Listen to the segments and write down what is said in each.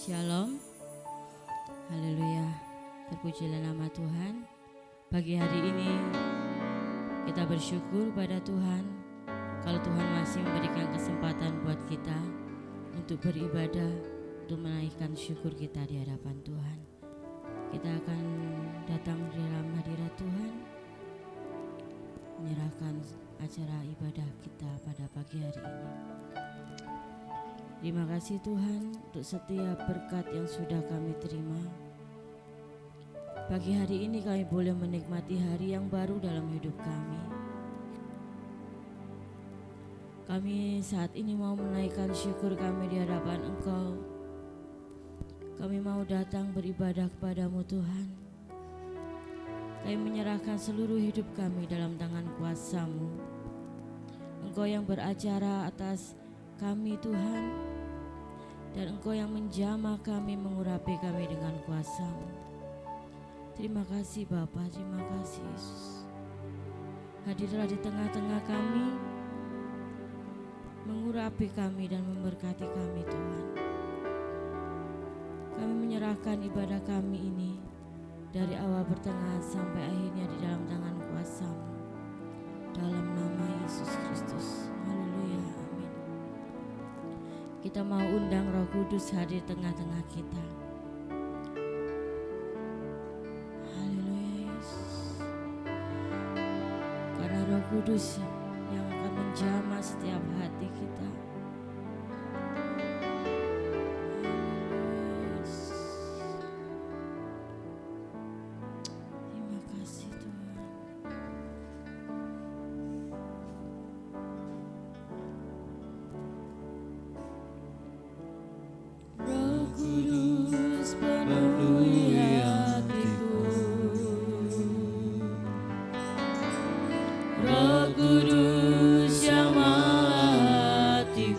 Shalom, haleluya, terpujilah nama Tuhan. Pagi hari ini kita bersyukur pada Tuhan kalau Tuhan masih memberikan kesempatan buat kita untuk beribadah, untuk menaikkan syukur kita di hadapan Tuhan. Kita akan datang di dalam hadirat Tuhan, menyerahkan acara ibadah kita pada pagi hari ini. Terima kasih Tuhan untuk setiap berkat yang sudah kami terima. Pagi hari ini kami boleh menikmati hari yang baru dalam hidup kami. Kami saat ini mau menaikkan syukur kami di hadapan Engkau. Kami mau datang beribadah kepadamu Tuhan. Kami menyerahkan seluruh hidup kami dalam tangan kuasa-Mu. Engkau yang beracara atas kami Tuhan, dan Engkau yang menjamah kami, mengurapi kami dengan kuasa-Mu. Terima kasih Bapa, terima kasih Yesus. Hadirlah di tengah-tengah kami, mengurapi kami dan memberkati kami Tuhan. Kami menyerahkan ibadah kami ini dari awal pertengahan sampai akhirnya di dalam tangan kuasa-Mu. Dalam nama Yesus Kristus. Haleluya, amin. Kita mau undang Roh Kudus hadir tengah-tengah kita. Haleluya Yesus. Karena Roh Kudus yang akan menjamah setiap hati kita. Haleluya Yesus. Terima kasih Tuhan. Roh Kudus penuhi hatiku. Roh Kudus jamah hatiku.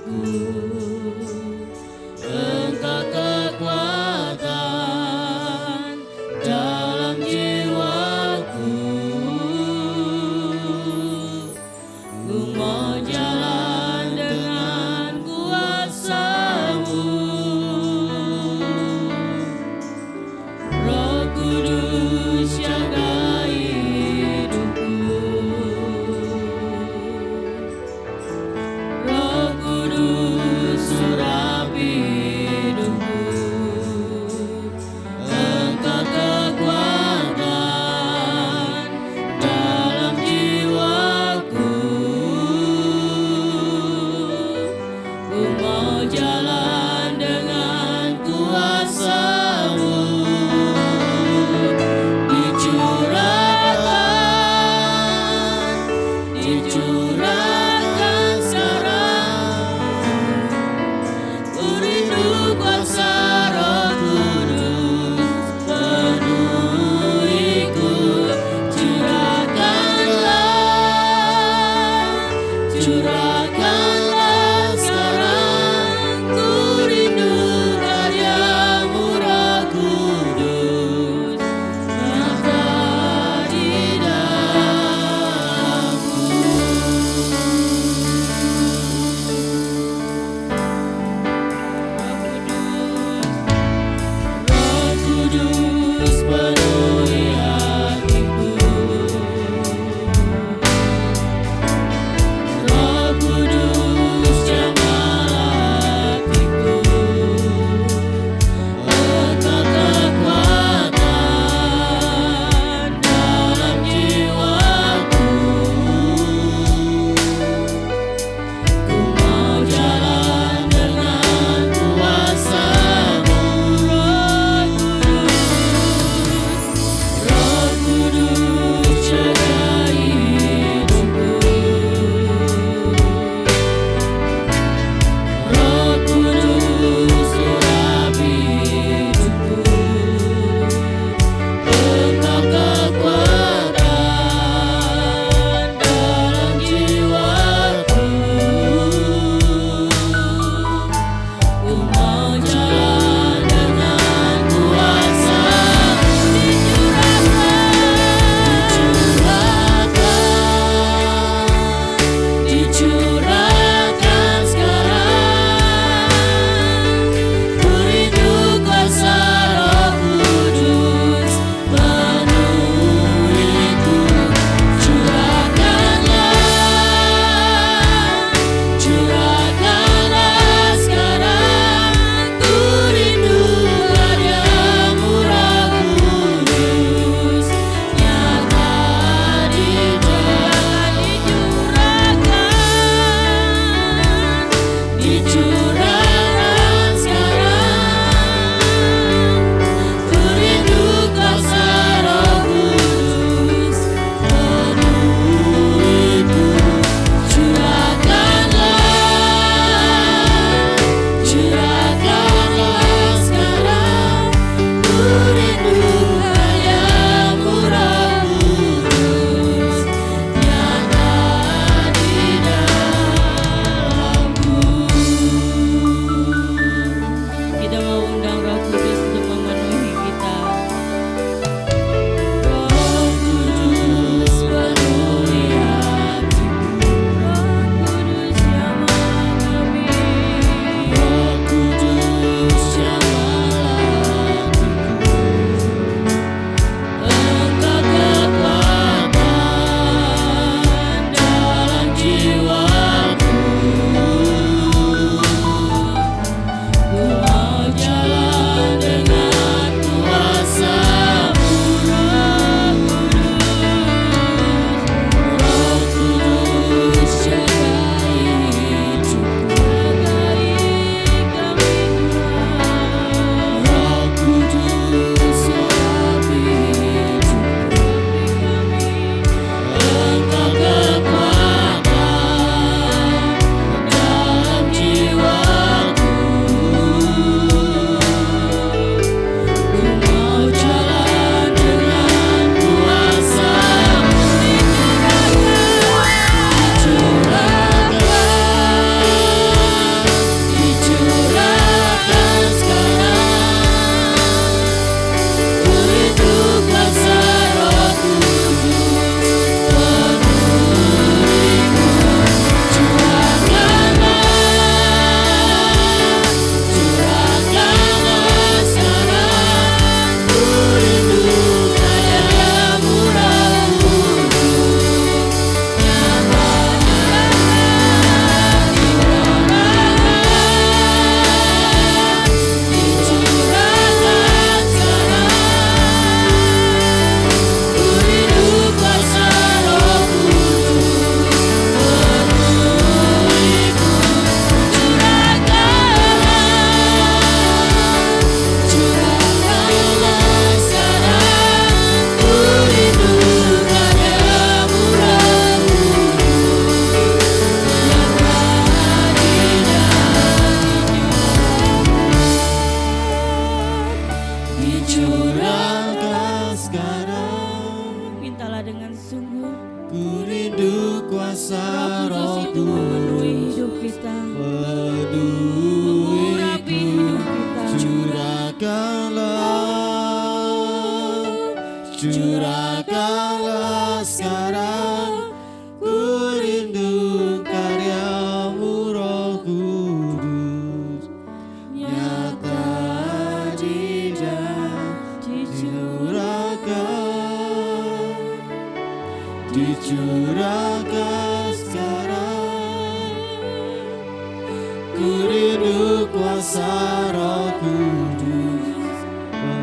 Roh Kudus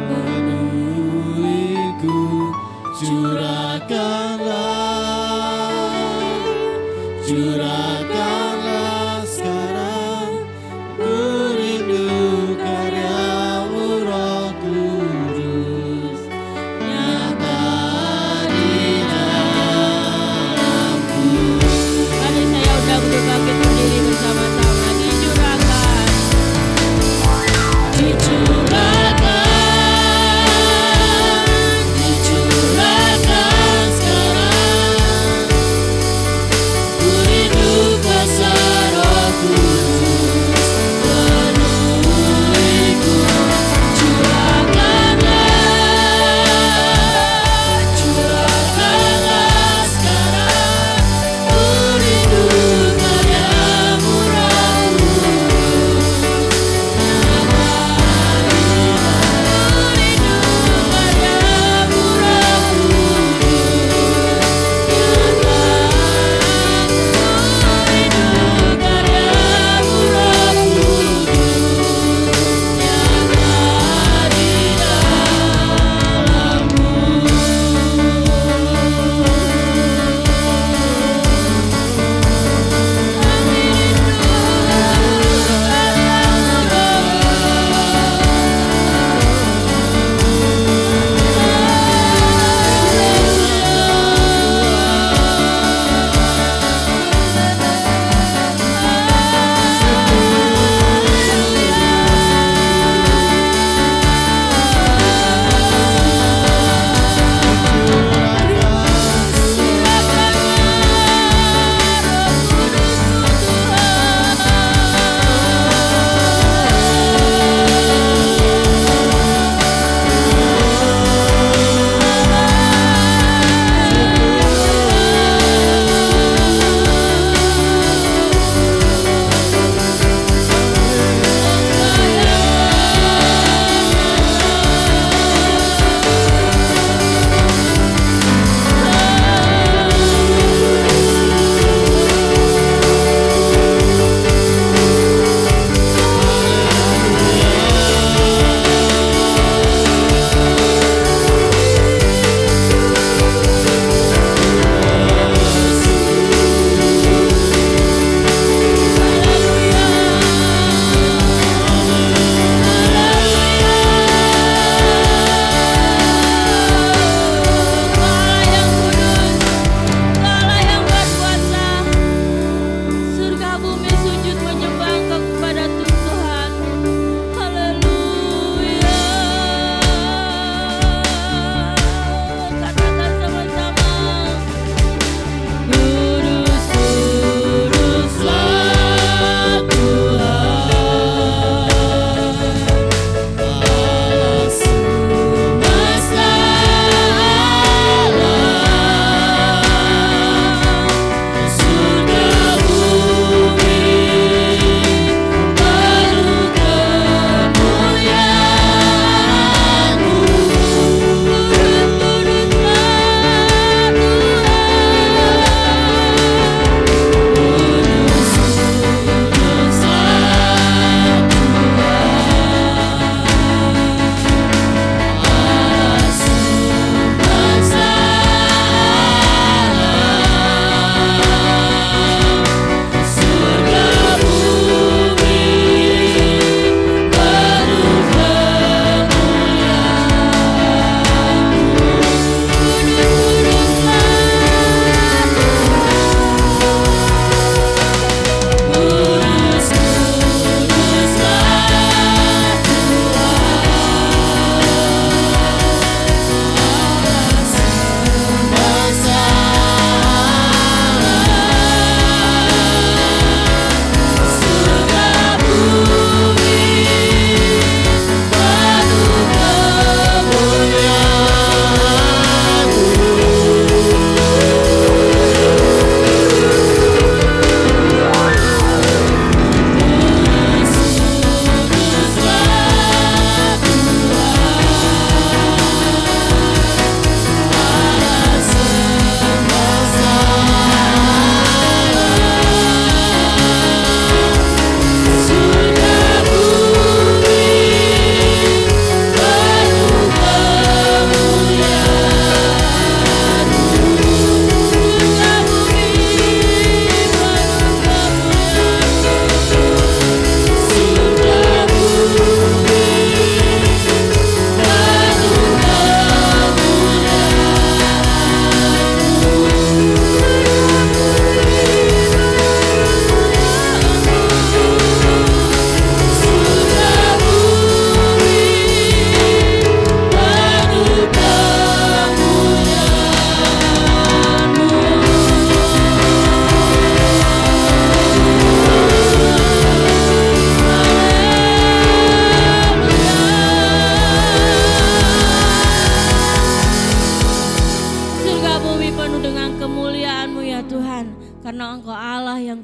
penuhiku, curahkanlah sekarang, ku rindu karya-Mu Roh Kudus, nyata di dalamku. Mari saya undang untuk bangkit berdiri bersama-sama. Dicurahkan.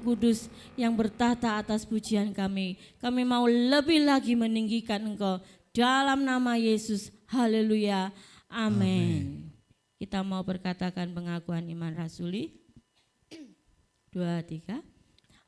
Kudus yang bertahta atas pujian kami. Kami mau lebih lagi meninggikan Engkau dalam nama Yesus. Haleluya. Amin. Kita mau berkatakan pengakuan iman rasuli. 2, 3.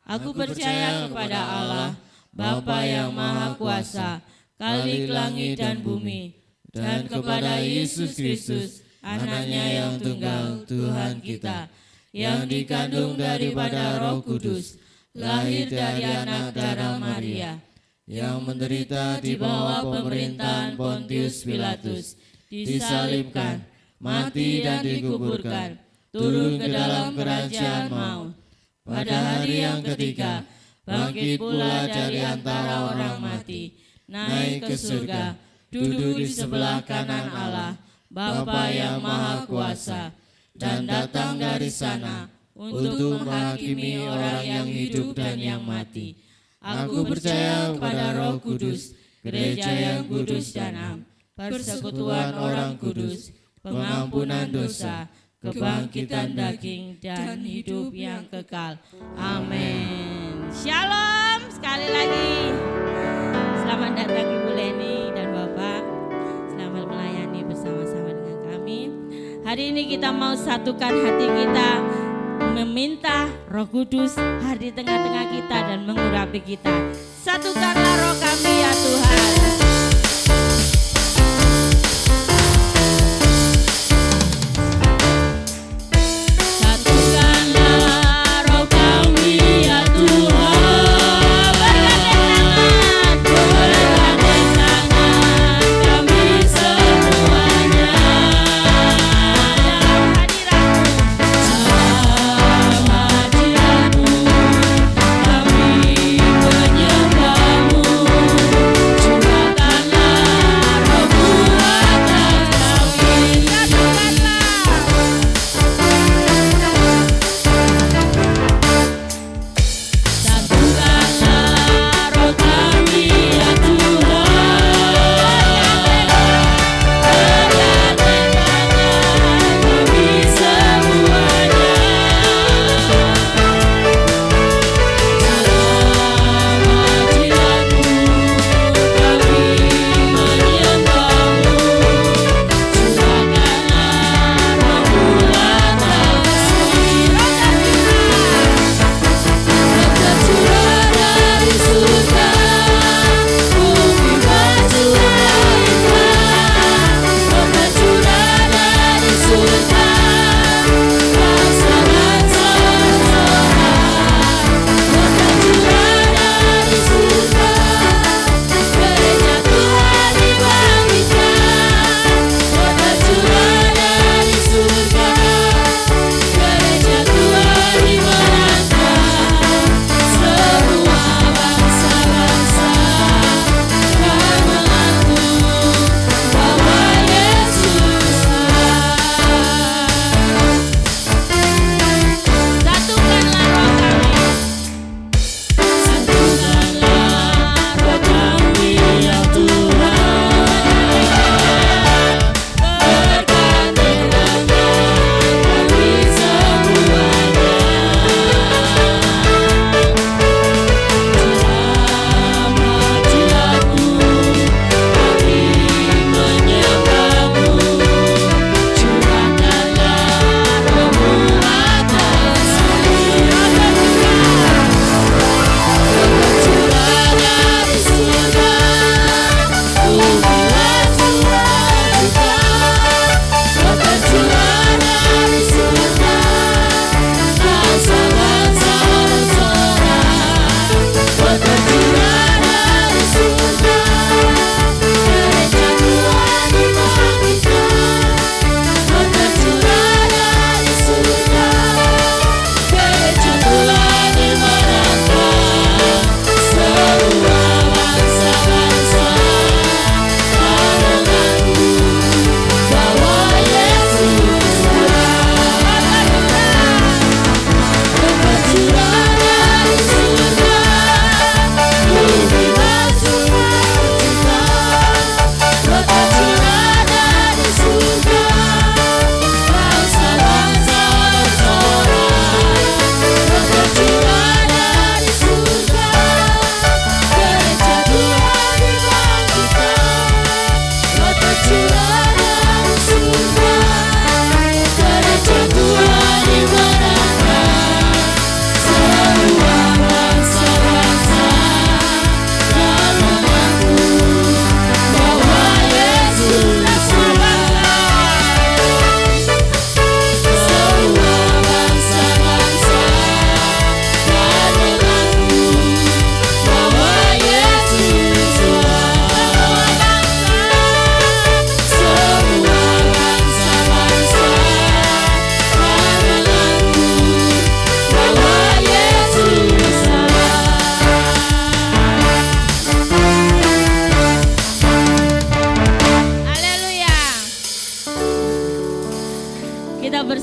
Aku percaya kepada Allah, Bapa yang Maha Kuasa, Khalik langit dan bumi, dan kepada Yesus Kristus, Anaknya yang tunggal, Tuhan kita, yang dikandung daripada Roh Kudus, lahir dari anak darah Maria, yang menderita di bawah pemerintahan Pontius Pilatus, disalibkan, mati dan dikuburkan, turun ke dalam kerajaan maut. Pada hari yang ketiga, bangkit pula dari antara orang mati, naik ke surga, duduk di sebelah kanan Allah, Bapa yang Maha Kuasa, dan datang dari sana untuk menghakimi orang yang hidup dan yang mati. Aku percaya kepada Roh Kudus, gereja yang kudus dan am, persekutuan orang kudus, pengampunan dosa, kebangkitan daging, dan hidup yang kekal. Amin. Shalom sekali lagi. Selamat datang Ibu Leni dan Bapak. Selamat melayani bersama-sama dengan kami. Hari ini kita mau satukan hati kita, meminta Roh Kudus hadir di tengah-tengah kita dan mengurapi kita. Satukanlah roh kami ya Tuhan. Menyembahmu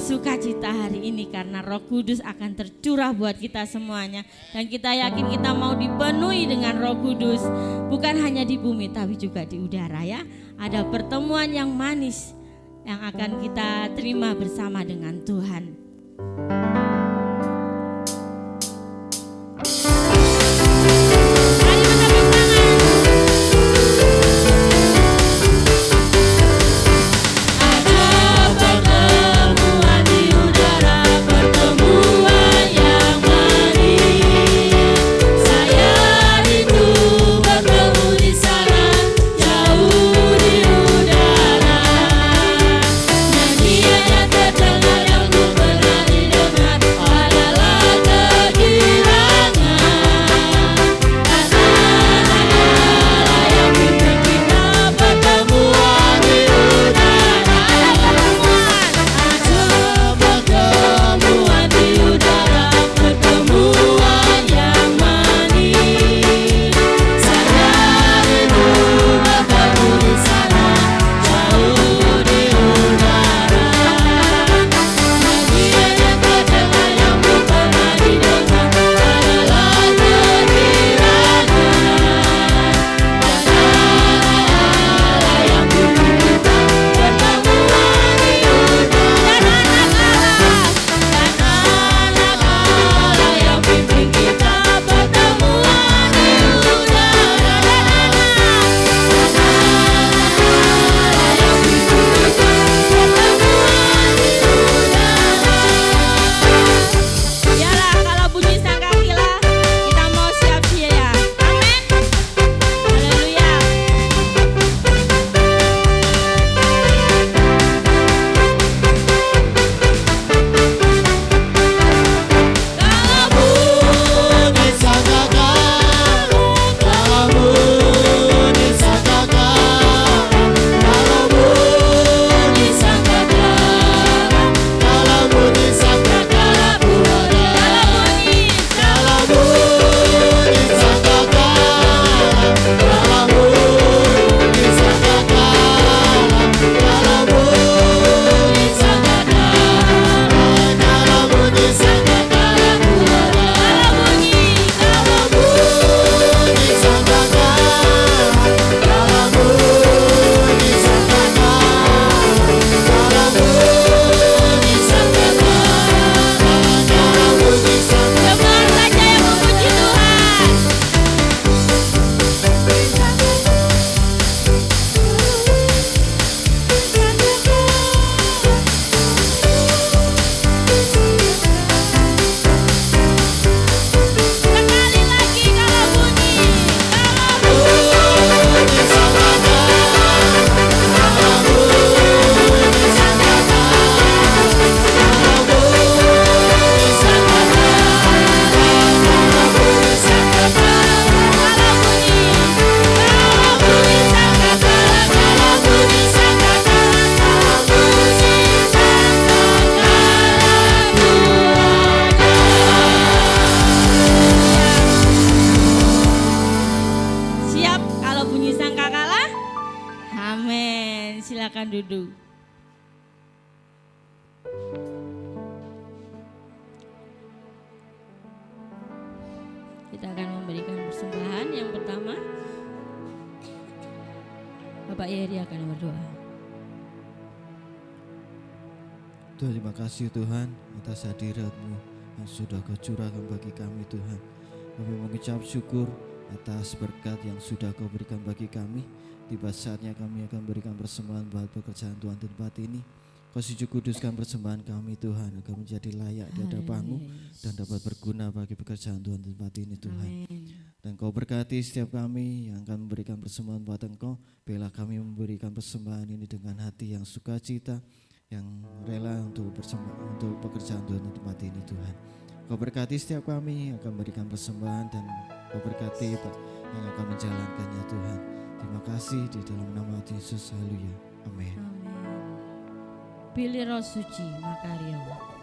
bersukacita hari ini karena Roh Kudus akan tercurah buat kita semuanya. Dan kita yakin kita mau dipenuhi dengan Roh Kudus, bukan hanya di bumi tapi juga di udara ya. Ada pertemuan yang manis yang akan kita terima bersama dengan Tuhan. Silakan duduk. Kita akan memberikan persembahan. Yang pertama, Bapak Yeri akan berdoa. Tuhan, terima kasih Tuhan atas hadirat-Mu yang sudah Kau curahkan bagi kami Tuhan. Kami mengucap syukur atas berkat yang sudah Kau berikan bagi kami. Tiba saatnya kami akan berikan persembahan buat pekerjaan Tuhan di tempat ini. Kau sujud kuduskan persembahan kami Tuhan, agar menjadi layak di hadapan-Mu dan dapat berguna bagi pekerjaan Tuhan di tempat ini Tuhan. Amen. Dan Kau berkati setiap kami yang akan memberikan persembahan buat Engkau. Biarlah kami memberikan persembahan ini dengan hati yang sukacita, yang rela untuk pekerjaan Tuhan di tempat ini Tuhan. Kau berkati setiap kami yang akan memberikan persembahan, dan Kau berkati yang akan menjalankannya Tuhan. Terima kasih di dalam nama Yesus. Haleluya. Amin. Pilih Roh Suci Makaryawan.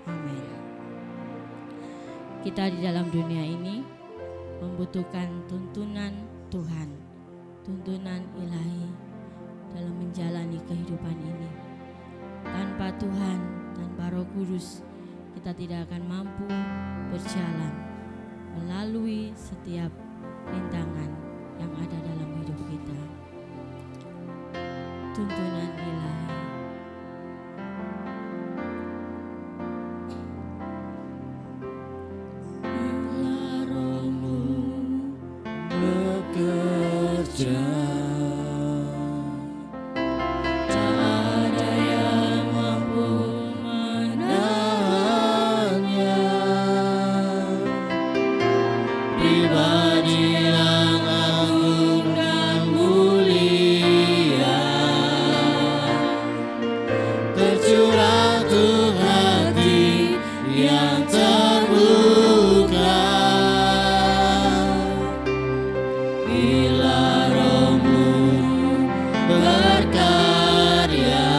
Amin. Kita di dalam dunia ini membutuhkan tuntunan Tuhan, tuntunan ilahi dalam menjalani kehidupan ini. Tanpa Tuhan, tanpa Roh Kudus, kita tidak akan mampu berjalan melalui setiap rintangan yang ada dalam hidup kita. Tuntunan ilahi. Bila Roh-Mu bekerja, tak ada yang mampu menahannya. Pribadi yang agung dan mulia, tercurah tuh hati yang terbuka. Bila Roh-Mu berkarya,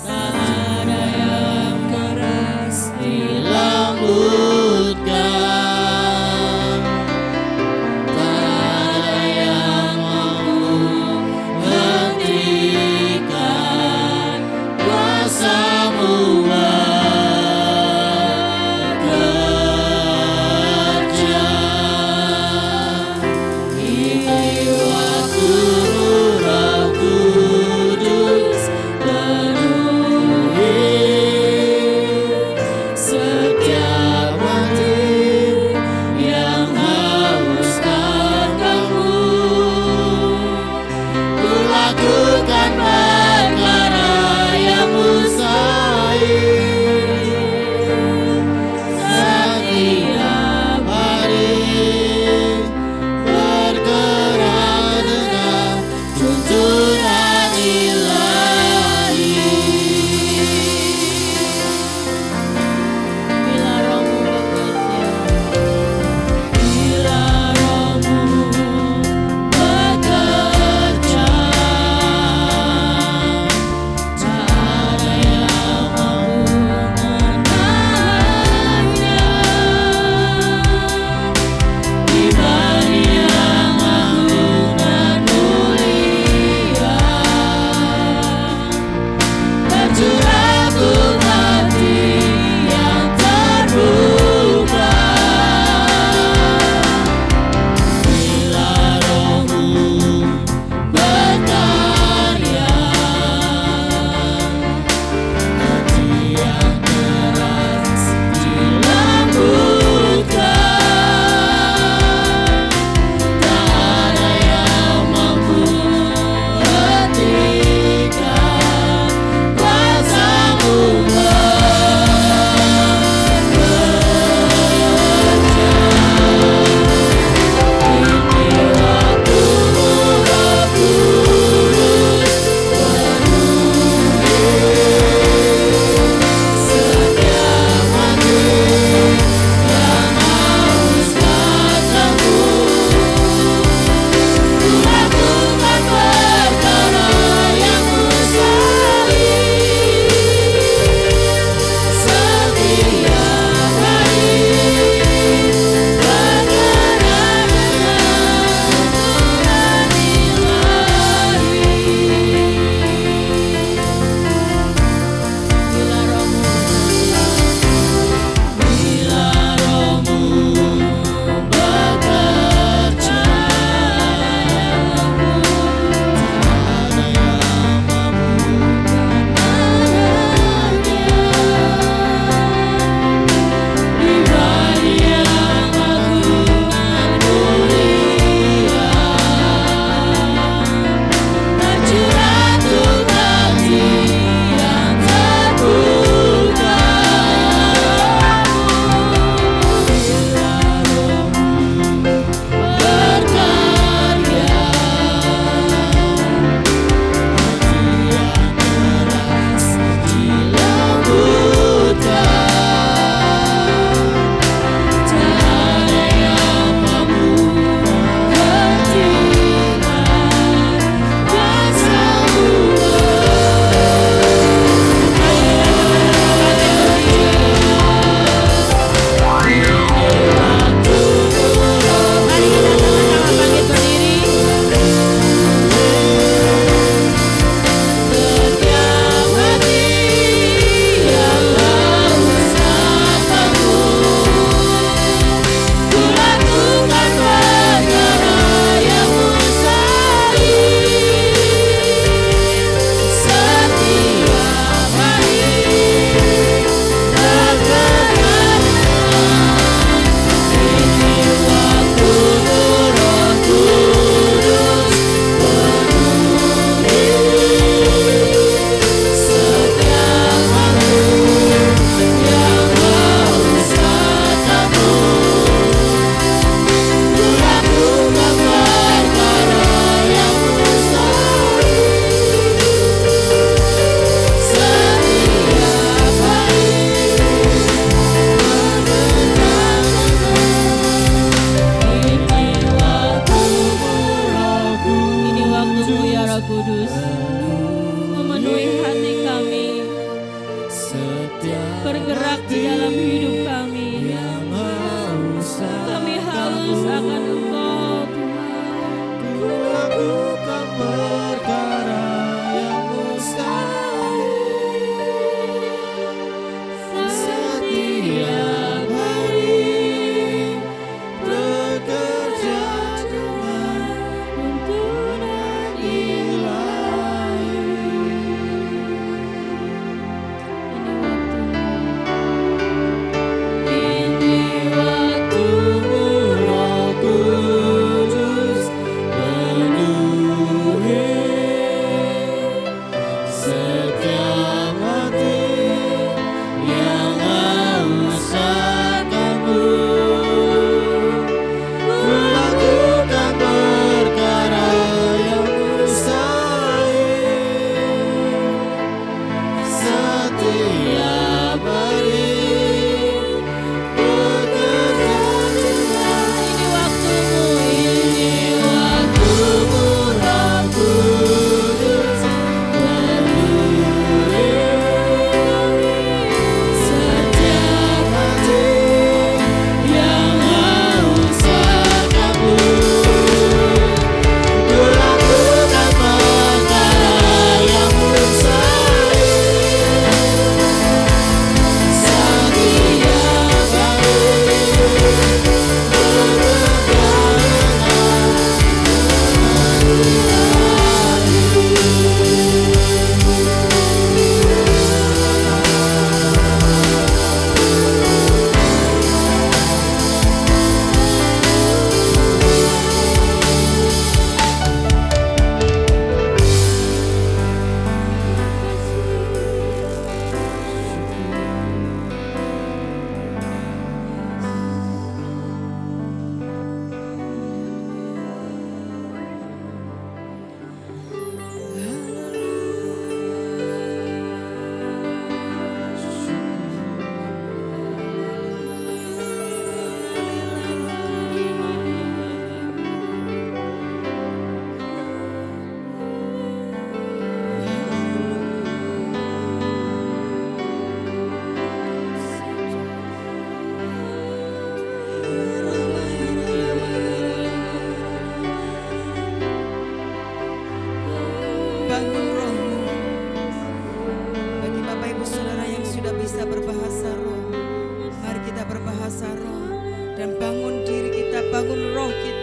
tak ada yang keras dilembutkan, tak ada yang mampu hentikan kuasa-Mu bekerja. Ini waktu-Mu Roh Kudus penuhi setiap bergerak di dalam hidup kami. Kami haus akan Engkau Tuhan. Ku lakukan perkara yang mustahil setiap hari, bekerja dengan tuntunan ilahi. Ini waktumu, Roh Kudus, penuhi setiap hati yang haus akan-Mu. Ku lakukan perkara yang mustahil setiap hari, bekerja dengan. Ini waktumu, Roh Kudus, penuhi setiap hati yang haus akan-Mu. Ku lakukan perkara yang mustahil setiap hari, bangun rohmu. Bagi Bapak Ibu Saudara yang sudah bisa berbahasa roh, mari kita berbahasa roh dan bangun diri kita, bangun roh kita.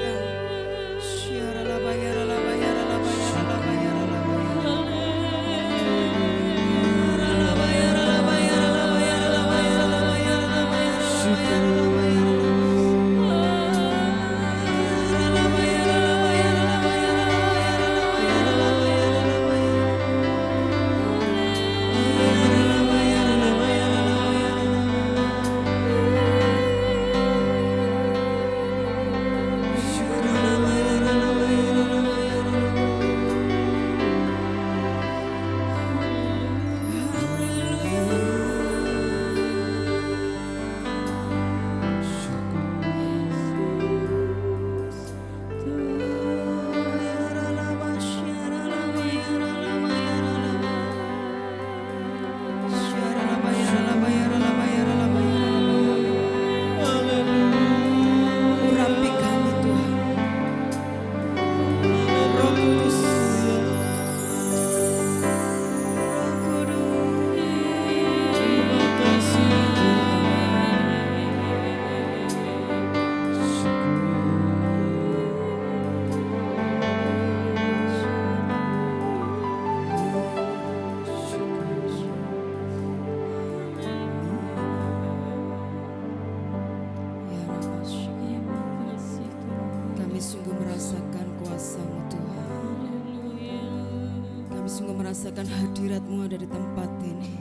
Merasakan hadirat-Mu ada di tempat ini.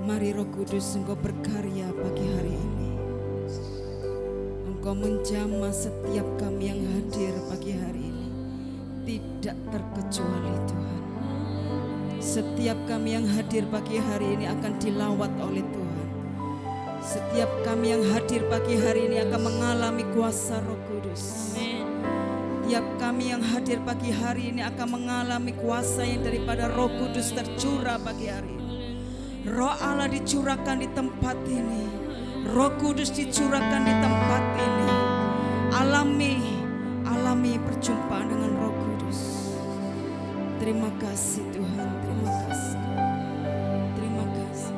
Mari Roh Kudus, Engkau berkarya pagi hari ini. Engkau menjamah setiap kami yang hadir pagi hari ini, tidak terkecuali Tuhan. Setiap kami yang hadir pagi hari ini akan dilawat oleh Tuhan. Setiap kami yang hadir pagi hari ini akan mengalami kuasa Roh Kudus. Tiap kami yang hadir pagi hari ini akan mengalami kuasa yang daripada Roh Kudus tercurah pagi hari ini. Roh Allah dicurahkan di tempat ini. Roh Kudus dicurahkan di tempat ini. Alami perjumpaan dengan Roh Kudus. Terima kasih Tuhan, terima kasih. Terima kasih.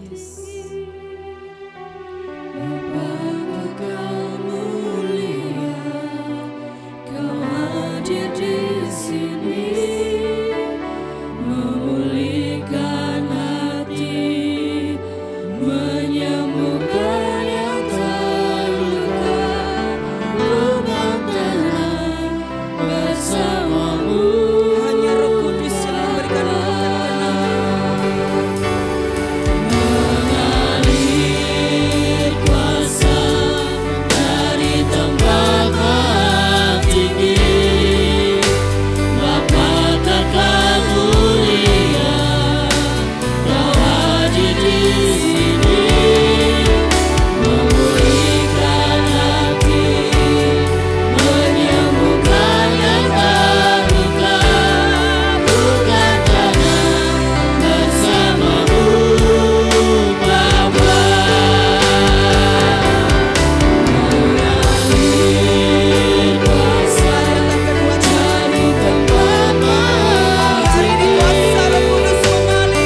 Yes. Hanya Roh Kudus yang memberikan ketenangan. Kuasa dari tempat tinggi, Bapa Kakak mulia, Kau hadir di sini, memulihkan hati, menyembuhkan yang terluka, bukan tanah bersamamu, Bapa. Hari ini kuasa Roh Kudus mengalir.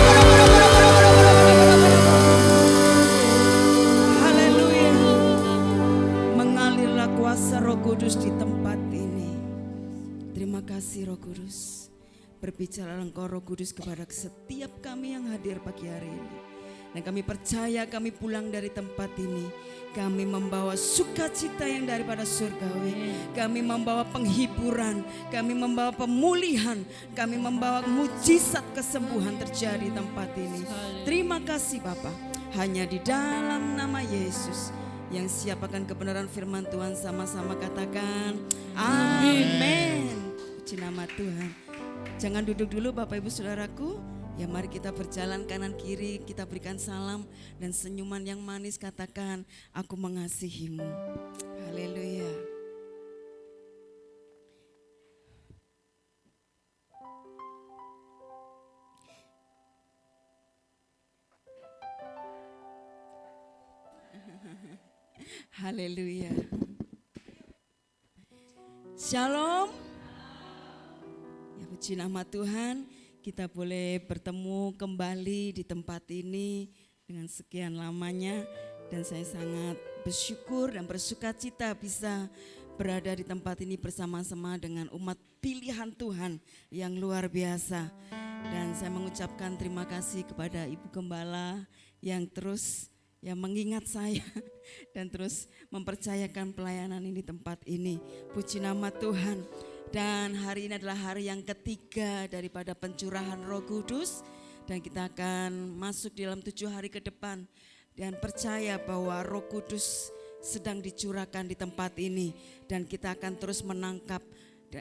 Yang memberi ketenangan. Haleluya. Mengalirlah kuasa Roh Kudus di tempat ini. Terima kasih Roh Kudus. Berbicara Engkau Roh Kudus kepada setiap kami yang hadir pagi hari ini. Dan kami percaya kami pulang dari tempat ini, kami membawa sukacita yang daripada surgawi. Kami membawa penghiburan, kami membawa pemulihan, kami membawa mujizat kesembuhan terjadi di tempat ini. Terima kasih Bapa. Hanya di dalam nama Yesus yang siap akan kebenaran firman Tuhan, sama-sama katakan amin. Puji nama Tuhan. Jangan duduk dulu Bapak Ibu Saudaraku. Ya mari kita berjalan kanan kiri, kita berikan salam dan senyuman yang manis, katakan aku mengasihimu. Haleluya. Haleluya. Shalom. Ya puji nama Tuhan. Kita boleh bertemu kembali di tempat ini dengan sekian lamanya, dan saya sangat bersyukur dan bersukacita bisa berada di tempat ini bersama-sama dengan umat pilihan Tuhan yang luar biasa. Dan saya mengucapkan terima kasih kepada Ibu Gembala yang terus mengingat saya dan terus mempercayakan pelayanan ini di tempat ini. Puji nama Tuhan. Dan hari ini adalah hari yang ketiga daripada pencurahan Roh Kudus, dan kita akan masuk dalam 7 hari ke depan dan percaya bahwa Roh Kudus sedang dicurahkan di tempat ini. Dan kita akan terus menangkap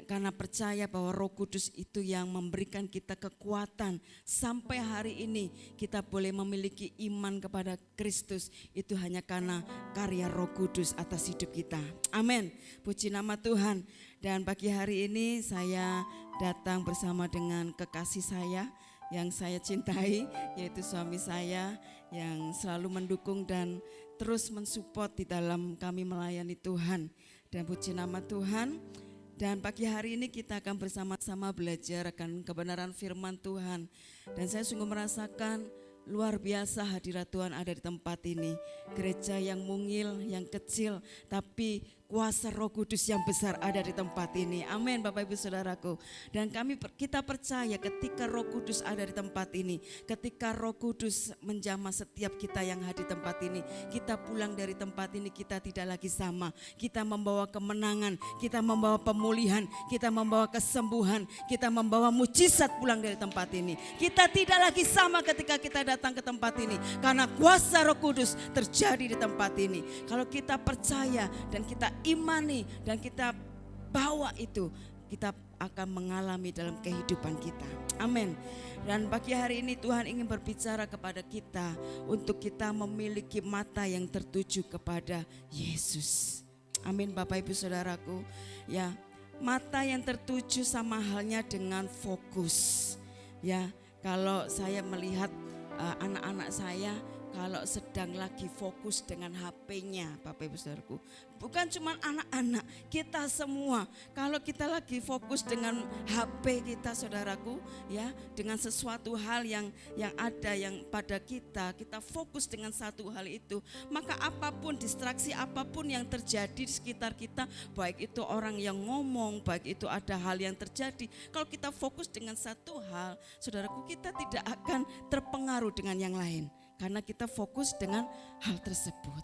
karena percaya bahwa Roh Kudus itu yang memberikan kita kekuatan. Sampai hari ini kita boleh memiliki iman kepada Kristus. Itu hanya karena karya Roh Kudus atas hidup kita. Amin. Puji nama Tuhan. Dan pagi hari ini saya datang bersama dengan kekasih saya yang saya cintai, yaitu suami saya yang selalu mendukung dan terus mensupport di dalam kami melayani Tuhan. Dan puji nama Tuhan. Dan pagi hari ini kita akan bersama-sama belajar akan kebenaran firman Tuhan. Dan saya sungguh merasakan luar biasa hadirat Tuhan ada di tempat ini. Gereja yang mungil, yang kecil, tapi kuasa Roh Kudus yang besar ada di tempat ini. Amin Bapak Ibu Saudaraku. Dan kita percaya ketika Roh Kudus ada di tempat ini, ketika Roh Kudus menjamah setiap kita yang hadir di tempat ini, kita pulang dari tempat ini kita tidak lagi sama. Kita membawa kemenangan, kita membawa pemulihan, kita membawa kesembuhan, kita membawa mujizat pulang dari tempat ini. Kita tidak lagi sama ketika kita datang ke tempat ini karena kuasa Roh Kudus terjadi di tempat ini. Kalau kita percaya dan kita imani dan kita bawa itu, kita akan mengalami dalam kehidupan kita. Amin. Dan pagi hari ini Tuhan ingin berbicara kepada kita untuk kita memiliki mata yang tertuju kepada Yesus. Amin Bapak Ibu Saudaraku. Ya, mata yang tertuju sama halnya dengan fokus. Ya, kalau saya melihat anak-anak saya kalau sedang lagi fokus dengan HP-nya, Bapak Ibu Saudaraku. Bukan cuma anak-anak, kita semua. Kalau kita lagi fokus dengan HP kita, Saudaraku, ya, dengan sesuatu hal yang ada yang pada kita fokus dengan satu hal itu, maka apapun distraksi apapun yang terjadi di sekitar kita, baik itu orang yang ngomong, baik itu ada hal yang terjadi, kalau kita fokus dengan satu hal, Saudaraku, kita tidak akan terpengaruh dengan yang lain. Karena kita fokus dengan hal tersebut.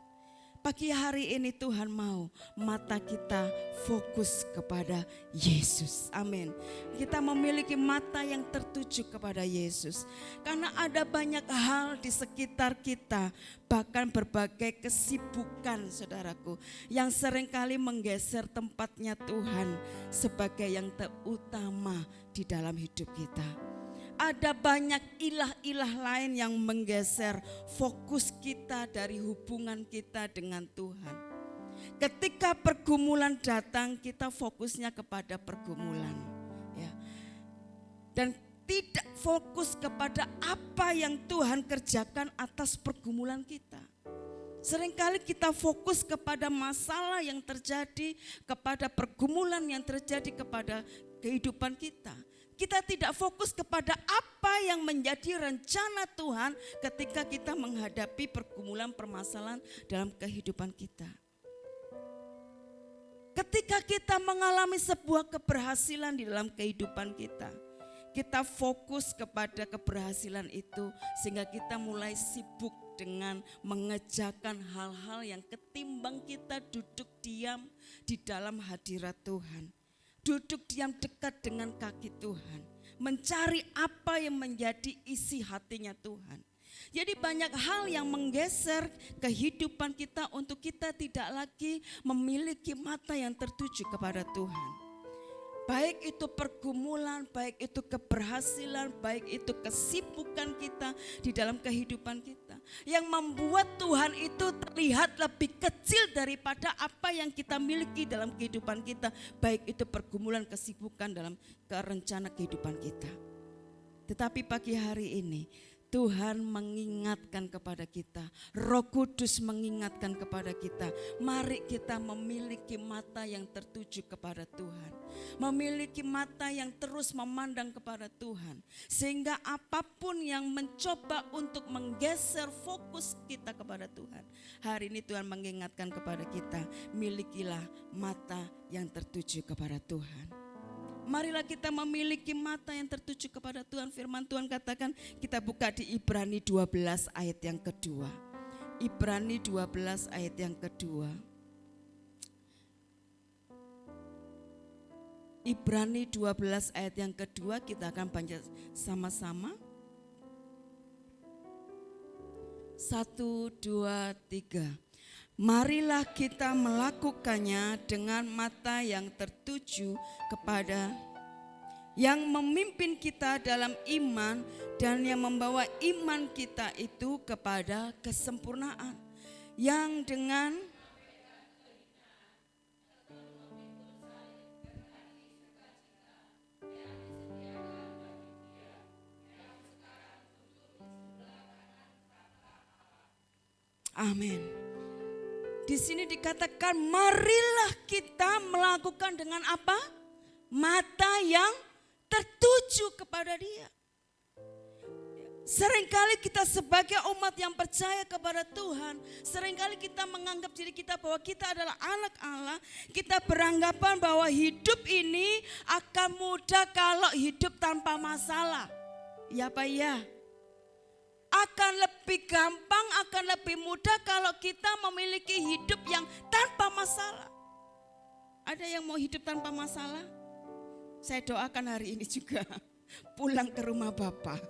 Pagi hari ini Tuhan mau mata kita fokus kepada Yesus. Amin. Kita memiliki mata yang tertuju kepada Yesus. Karena ada banyak hal di sekitar kita, bahkan berbagai kesibukan saudaraku, yang seringkali menggeser tempatnya Tuhan sebagai yang terutama di dalam hidup kita. Ada banyak ilah-ilah lain yang menggeser fokus kita dari hubungan kita dengan Tuhan. Ketika pergumulan datang, kita fokusnya kepada pergumulan, ya. Dan tidak fokus kepada apa yang Tuhan kerjakan atas pergumulan kita. Seringkali kita fokus kepada masalah yang terjadi, kepada pergumulan yang terjadi kepada kehidupan kita. Kita tidak fokus kepada apa yang menjadi rencana Tuhan ketika kita menghadapi pergumulan permasalahan dalam kehidupan kita. Ketika kita mengalami sebuah keberhasilan di dalam kehidupan kita, kita fokus kepada keberhasilan itu sehingga kita mulai sibuk dengan mengerjakan hal-hal yang ketimbang kita duduk diam di dalam hadirat Tuhan. Duduk diam dekat dengan kaki Tuhan, mencari apa yang menjadi isi hatinya Tuhan. Jadi banyak hal yang menggeser kehidupan kita untuk kita tidak lagi memiliki mata yang tertuju kepada Tuhan. Baik itu pergumulan, baik itu keberhasilan, baik itu kesibukan kita di dalam kehidupan kita. Yang membuat Tuhan itu terlihat lebih kecil daripada apa yang kita miliki dalam kehidupan kita. Baik itu pergumulan, kesibukan dalam rencana kehidupan kita. Tetapi pagi hari ini Tuhan mengingatkan kepada kita, Roh Kudus mengingatkan kepada kita, mari kita memiliki mata yang tertuju kepada Tuhan. Memiliki mata yang terus memandang kepada Tuhan. Sehingga apapun yang mencoba untuk menggeser fokus kita kepada Tuhan, hari ini Tuhan mengingatkan kepada kita, milikilah mata yang tertuju kepada Tuhan. Marilah kita memiliki mata yang tertuju kepada Tuhan. Firman Tuhan katakan, kita buka di Ibrani 12 ayat yang kedua. Ibrani 12 ayat yang kedua. Ibrani 12 ayat yang kedua, kita akan baca sama-sama. 1, 2, 3. Marilah kita melakukannya dengan mata yang tertuju kepada yang memimpin kita dalam iman dan yang membawa iman kita itu kepada kesempurnaan. Yang dengan amin. Di sini dikatakan marilah kita melakukan dengan apa? Mata yang tertuju kepada Dia. Seringkali kita sebagai umat yang percaya kepada Tuhan, seringkali kita menganggap diri kita bahwa kita adalah anak Allah. Kita beranggapan bahwa hidup ini akan mudah kalau hidup tanpa masalah. Ya Pak ya? Akan lebih gampang, akan lebih mudah kalau kita memiliki hidup yang tanpa masalah. Ada yang mau hidup tanpa masalah? Saya doakan hari ini juga pulang ke rumah Bapak.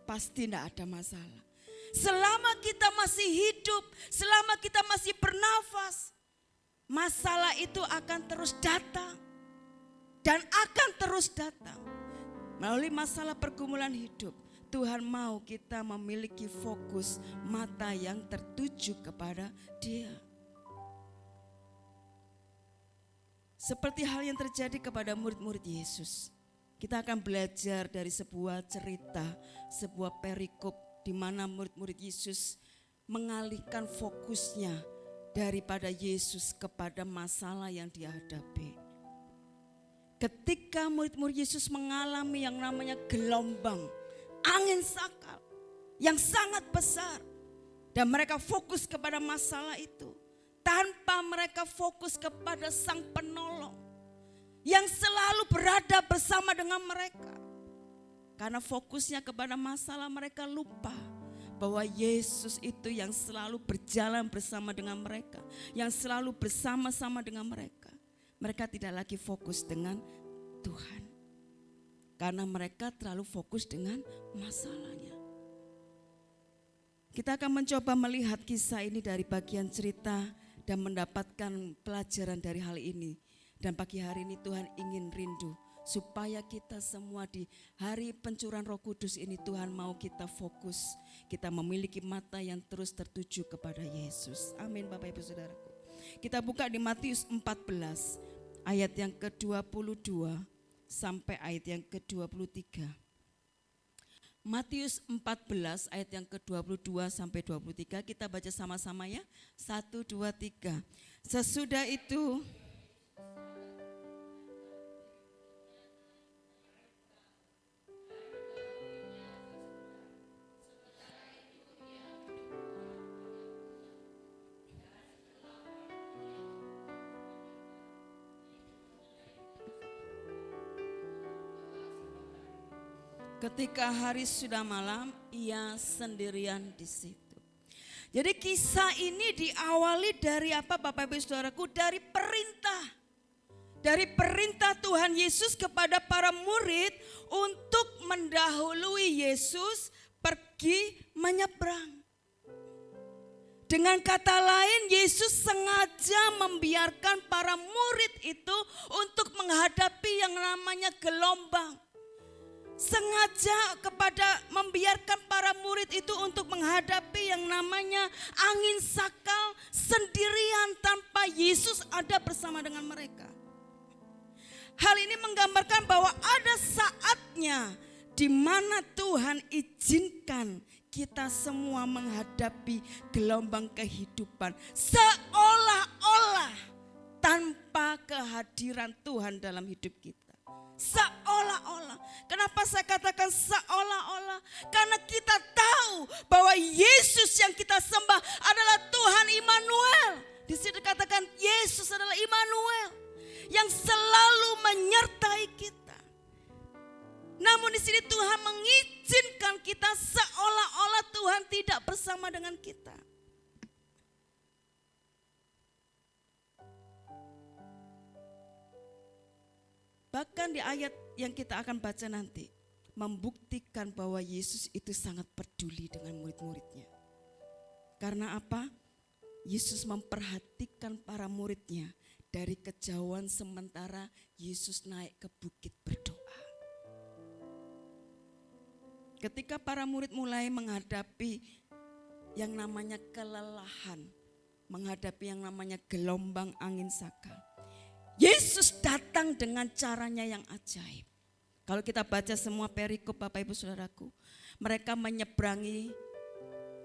Pasti tidak ada masalah. Selama kita masih hidup, selama kita masih bernafas, masalah itu akan terus datang. Dan akan terus datang. Melalui masalah pergumulan hidup, Tuhan mau kita memiliki fokus mata yang tertuju kepada Dia. Seperti hal yang terjadi kepada murid-murid Yesus. Kita akan belajar dari sebuah cerita, sebuah perikop di mana murid-murid Yesus mengalihkan fokusnya daripada Yesus kepada masalah yang dihadapi. Ketika murid-murid Yesus mengalami yang namanya gelombang, angin sakal yang sangat besar, dan mereka fokus kepada masalah itu tanpa mereka fokus kepada Sang Penolong yang selalu berada bersama dengan mereka. Karena fokusnya kepada masalah, mereka lupa bahwa Yesus itu yang selalu berjalan bersama dengan mereka, yang selalu bersama-sama dengan mereka. Mereka tidak lagi fokus dengan Tuhan, karena mereka terlalu fokus dengan masalahnya. Kita akan mencoba melihat kisah ini dari bagian cerita dan mendapatkan pelajaran dari hal ini. Dan pagi hari ini Tuhan ingin rindu supaya kita semua di hari pencurahan Roh Kudus ini Tuhan mau kita fokus. Kita memiliki mata yang terus tertuju kepada Yesus. Amin Bapak Ibu Saudaraku. Kita buka di Matius 14 ayat yang ke-22 sampai ayat yang ke-23. Matius 14 ayat yang ke-22 sampai 23, kita baca sama-sama ya. 1, 2, 3. Sesudah itu ketika hari sudah malam, ia sendirian di situ. Jadi kisah ini diawali dari apa Bapak Ibu Saudaraku? Dari perintah. Dari perintah Tuhan Yesus kepada para murid untuk mendahului Yesus pergi menyeberang. Dengan kata lain, Yesus sengaja membiarkan para murid itu untuk menghadapi yang namanya gelombang. Sengaja membiarkan para murid itu untuk menghadapi yang namanya angin sakal sendirian tanpa Yesus ada bersama dengan mereka. Hal ini menggambarkan bahwa ada saatnya di mana Tuhan izinkan kita semua menghadapi gelombang kehidupan seolah-olah tanpa kehadiran Tuhan dalam hidup kita. Seolah-olah. Kenapa saya katakan seolah-olah? Karena kita tahu bahwa Yesus yang kita sembah adalah Tuhan Immanuel. Di sini dikatakan Yesus adalah Immanuel yang selalu menyertai kita. Namun di sini Tuhan mengizinkan kita seolah-olah Tuhan tidak bersama dengan kita. Bahkan di ayat yang kita akan baca nanti, membuktikan bahwa Yesus itu sangat peduli dengan murid-muridnya. Karena apa? Yesus memperhatikan para muridnya dari kejauhan sementara Yesus naik ke bukit berdoa. Ketika para murid mulai menghadapi yang namanya kelelahan, menghadapi yang namanya gelombang angin sakal, Yesus datang dengan caranya yang ajaib. Kalau kita baca semua perikop Bapak Ibu Saudaraku, mereka menyeberangi,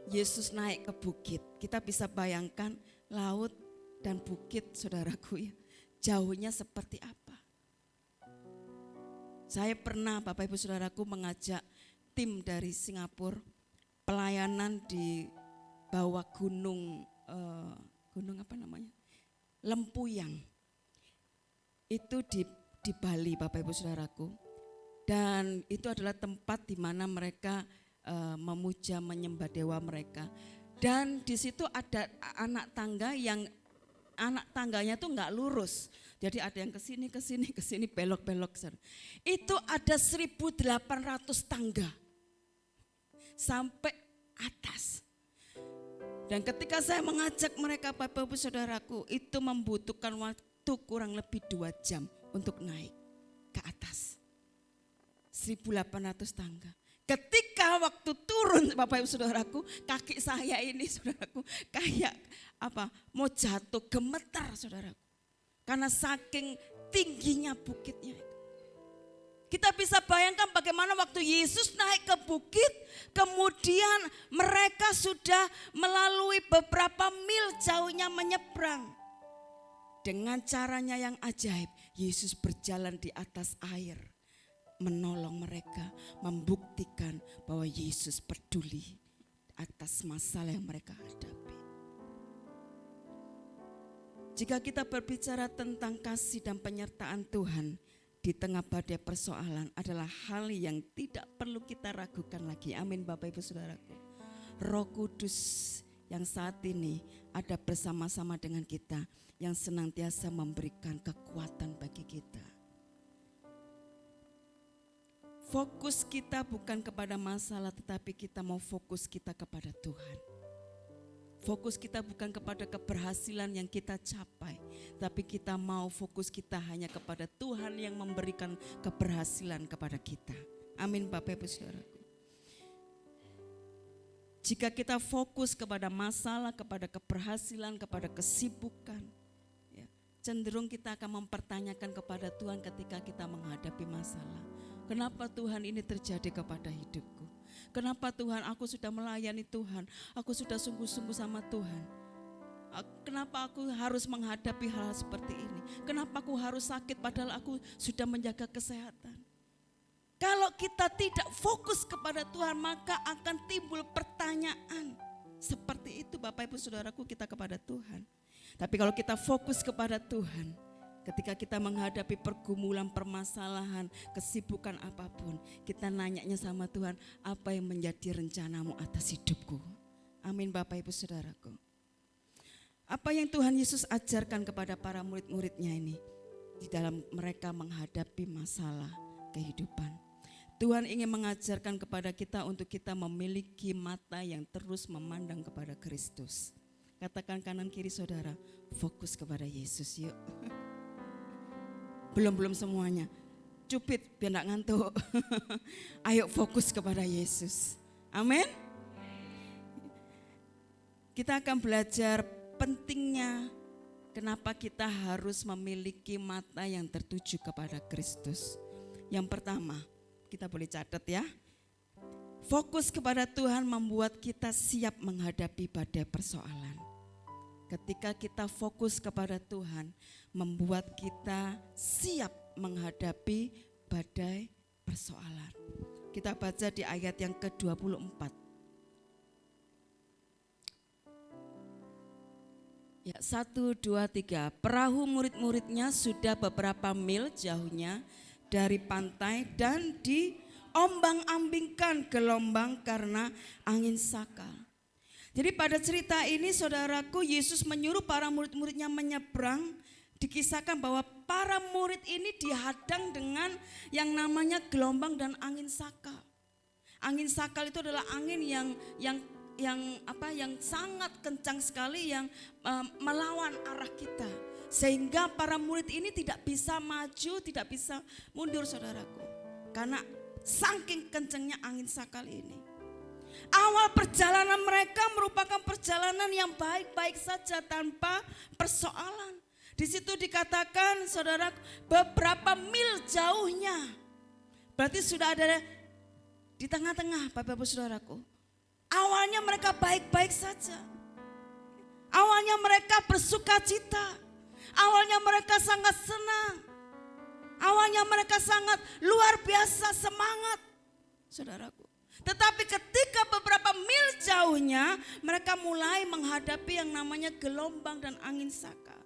Yesus naik ke bukit. Kita bisa bayangkan laut dan bukit saudaraku ya, jauhnya seperti apa. Saya pernah Bapak Ibu Saudaraku mengajak tim dari Singapura pelayanan di bawah gunung apa namanya? Lempuyang. Itu di Bali Bapak Ibu Saudaraku. Dan itu adalah tempat di mana mereka memuja menyembah dewa mereka. Dan di situ ada anak tangga yang anak tangganya tuh nggak lurus. Jadi ada yang ke sini belok-belok. Itu ada 1.800 tangga sampai atas. Dan ketika saya mengajak mereka Bapak Ibu Saudaraku, itu membutuhkan waktu kurang lebih 2 jam untuk naik ke atas. 1.800 tangga. Ketika waktu turun Bapak Ibu Saudaraku, kaki saya ini saudaraku kayak mau jatuh, gemetar saudaraku. Karena saking tingginya bukitnya. Kita bisa bayangkan bagaimana waktu Yesus naik ke bukit, kemudian mereka sudah melalui beberapa mil jauhnya menyeberang. Dengan caranya yang ajaib, Yesus berjalan di atas air. Menolong mereka, membuktikan bahwa Yesus peduli atas masalah yang mereka hadapi. Jika kita berbicara tentang kasih dan penyertaan Tuhan di tengah badai persoalan adalah hal yang tidak perlu kita ragukan lagi. Amin Bapak Ibu Saudaraku. Roh Kudus yang saat ini ada bersama-sama dengan kita, yang senantiasa memberikan kekuatan bagi kita. Fokus kita bukan kepada masalah, tetapi kita mau fokus kita kepada Tuhan. Fokus kita bukan kepada keberhasilan yang kita capai, tapi kita mau fokus kita hanya kepada Tuhan yang memberikan keberhasilan kepada kita. Amin Bapak Ibu Saudaraku. Jika kita fokus kepada masalah, kepada keberhasilan, kepada kesibukan, ya, cenderung kita akan mempertanyakan kepada Tuhan ketika kita menghadapi masalah. Kenapa Tuhan ini terjadi kepada hidupku? Kenapa Tuhan aku sudah melayani Tuhan? Aku sudah sungguh-sungguh sama Tuhan. Kenapa aku harus menghadapi hal seperti ini? Kenapa aku harus sakit padahal aku sudah menjaga kesehatan? Kalau kita tidak fokus kepada Tuhan, maka akan timbul pertanyaan. Seperti itu Bapak Ibu Saudaraku, kita kepada Tuhan. Tapi kalau kita fokus kepada Tuhan, ketika kita menghadapi pergumulan, permasalahan, kesibukan apapun, kita nanyanya sama Tuhan, apa yang menjadi rencanamu atas hidupku? Amin Bapak Ibu Saudaraku. Apa yang Tuhan Yesus ajarkan kepada para murid-muridnya ini di dalam mereka menghadapi masalah kehidupan. Tuhan ingin mengajarkan kepada kita untuk kita memiliki mata yang terus memandang kepada Kristus. Katakan kanan kiri saudara, fokus kepada Yesus yuk. Belum semuanya, cupit biar gak ngantuk. Ayo fokus kepada Yesus. Amin. Kita akan belajar pentingnya kenapa kita harus memiliki mata yang tertuju kepada Kristus. Yang pertama, kita boleh catat ya. Fokus kepada Tuhan membuat kita siap menghadapi badai persoalan. Ketika kita fokus kepada Tuhan, membuat kita siap menghadapi badai persoalan. Kita baca di ayat yang ke-24. Ya, 1, 2, 3. Perahu murid-muridnya sudah beberapa mil jauhnya dari pantai dan diombang-ambingkan gelombang karena angin sakal. Jadi pada cerita ini saudaraku, Yesus menyuruh para murid-muridnya menyeberang. Dikisahkan bahwa para murid ini dihadang dengan yang namanya gelombang dan angin sakal. Angin sakal itu adalah angin yang yang sangat kencang sekali yang melawan arah kita. Sehingga para murid ini tidak bisa maju, tidak bisa mundur saudaraku. Karena saking kencangnya angin sakal ini. Awal perjalanan mereka merupakan perjalanan yang baik-baik saja tanpa persoalan. Di situ dikatakan saudara beberapa mil jauhnya. Berarti sudah ada di tengah-tengah Bapak Ibu Saudaraku. Awalnya mereka baik-baik saja. Awalnya mereka bersuka cita. Awalnya mereka sangat senang. Awalnya mereka sangat luar biasa semangat. Saudaraku. Tetapi ketika beberapa mil jauhnya mereka mulai menghadapi yang namanya gelombang dan angin sakal.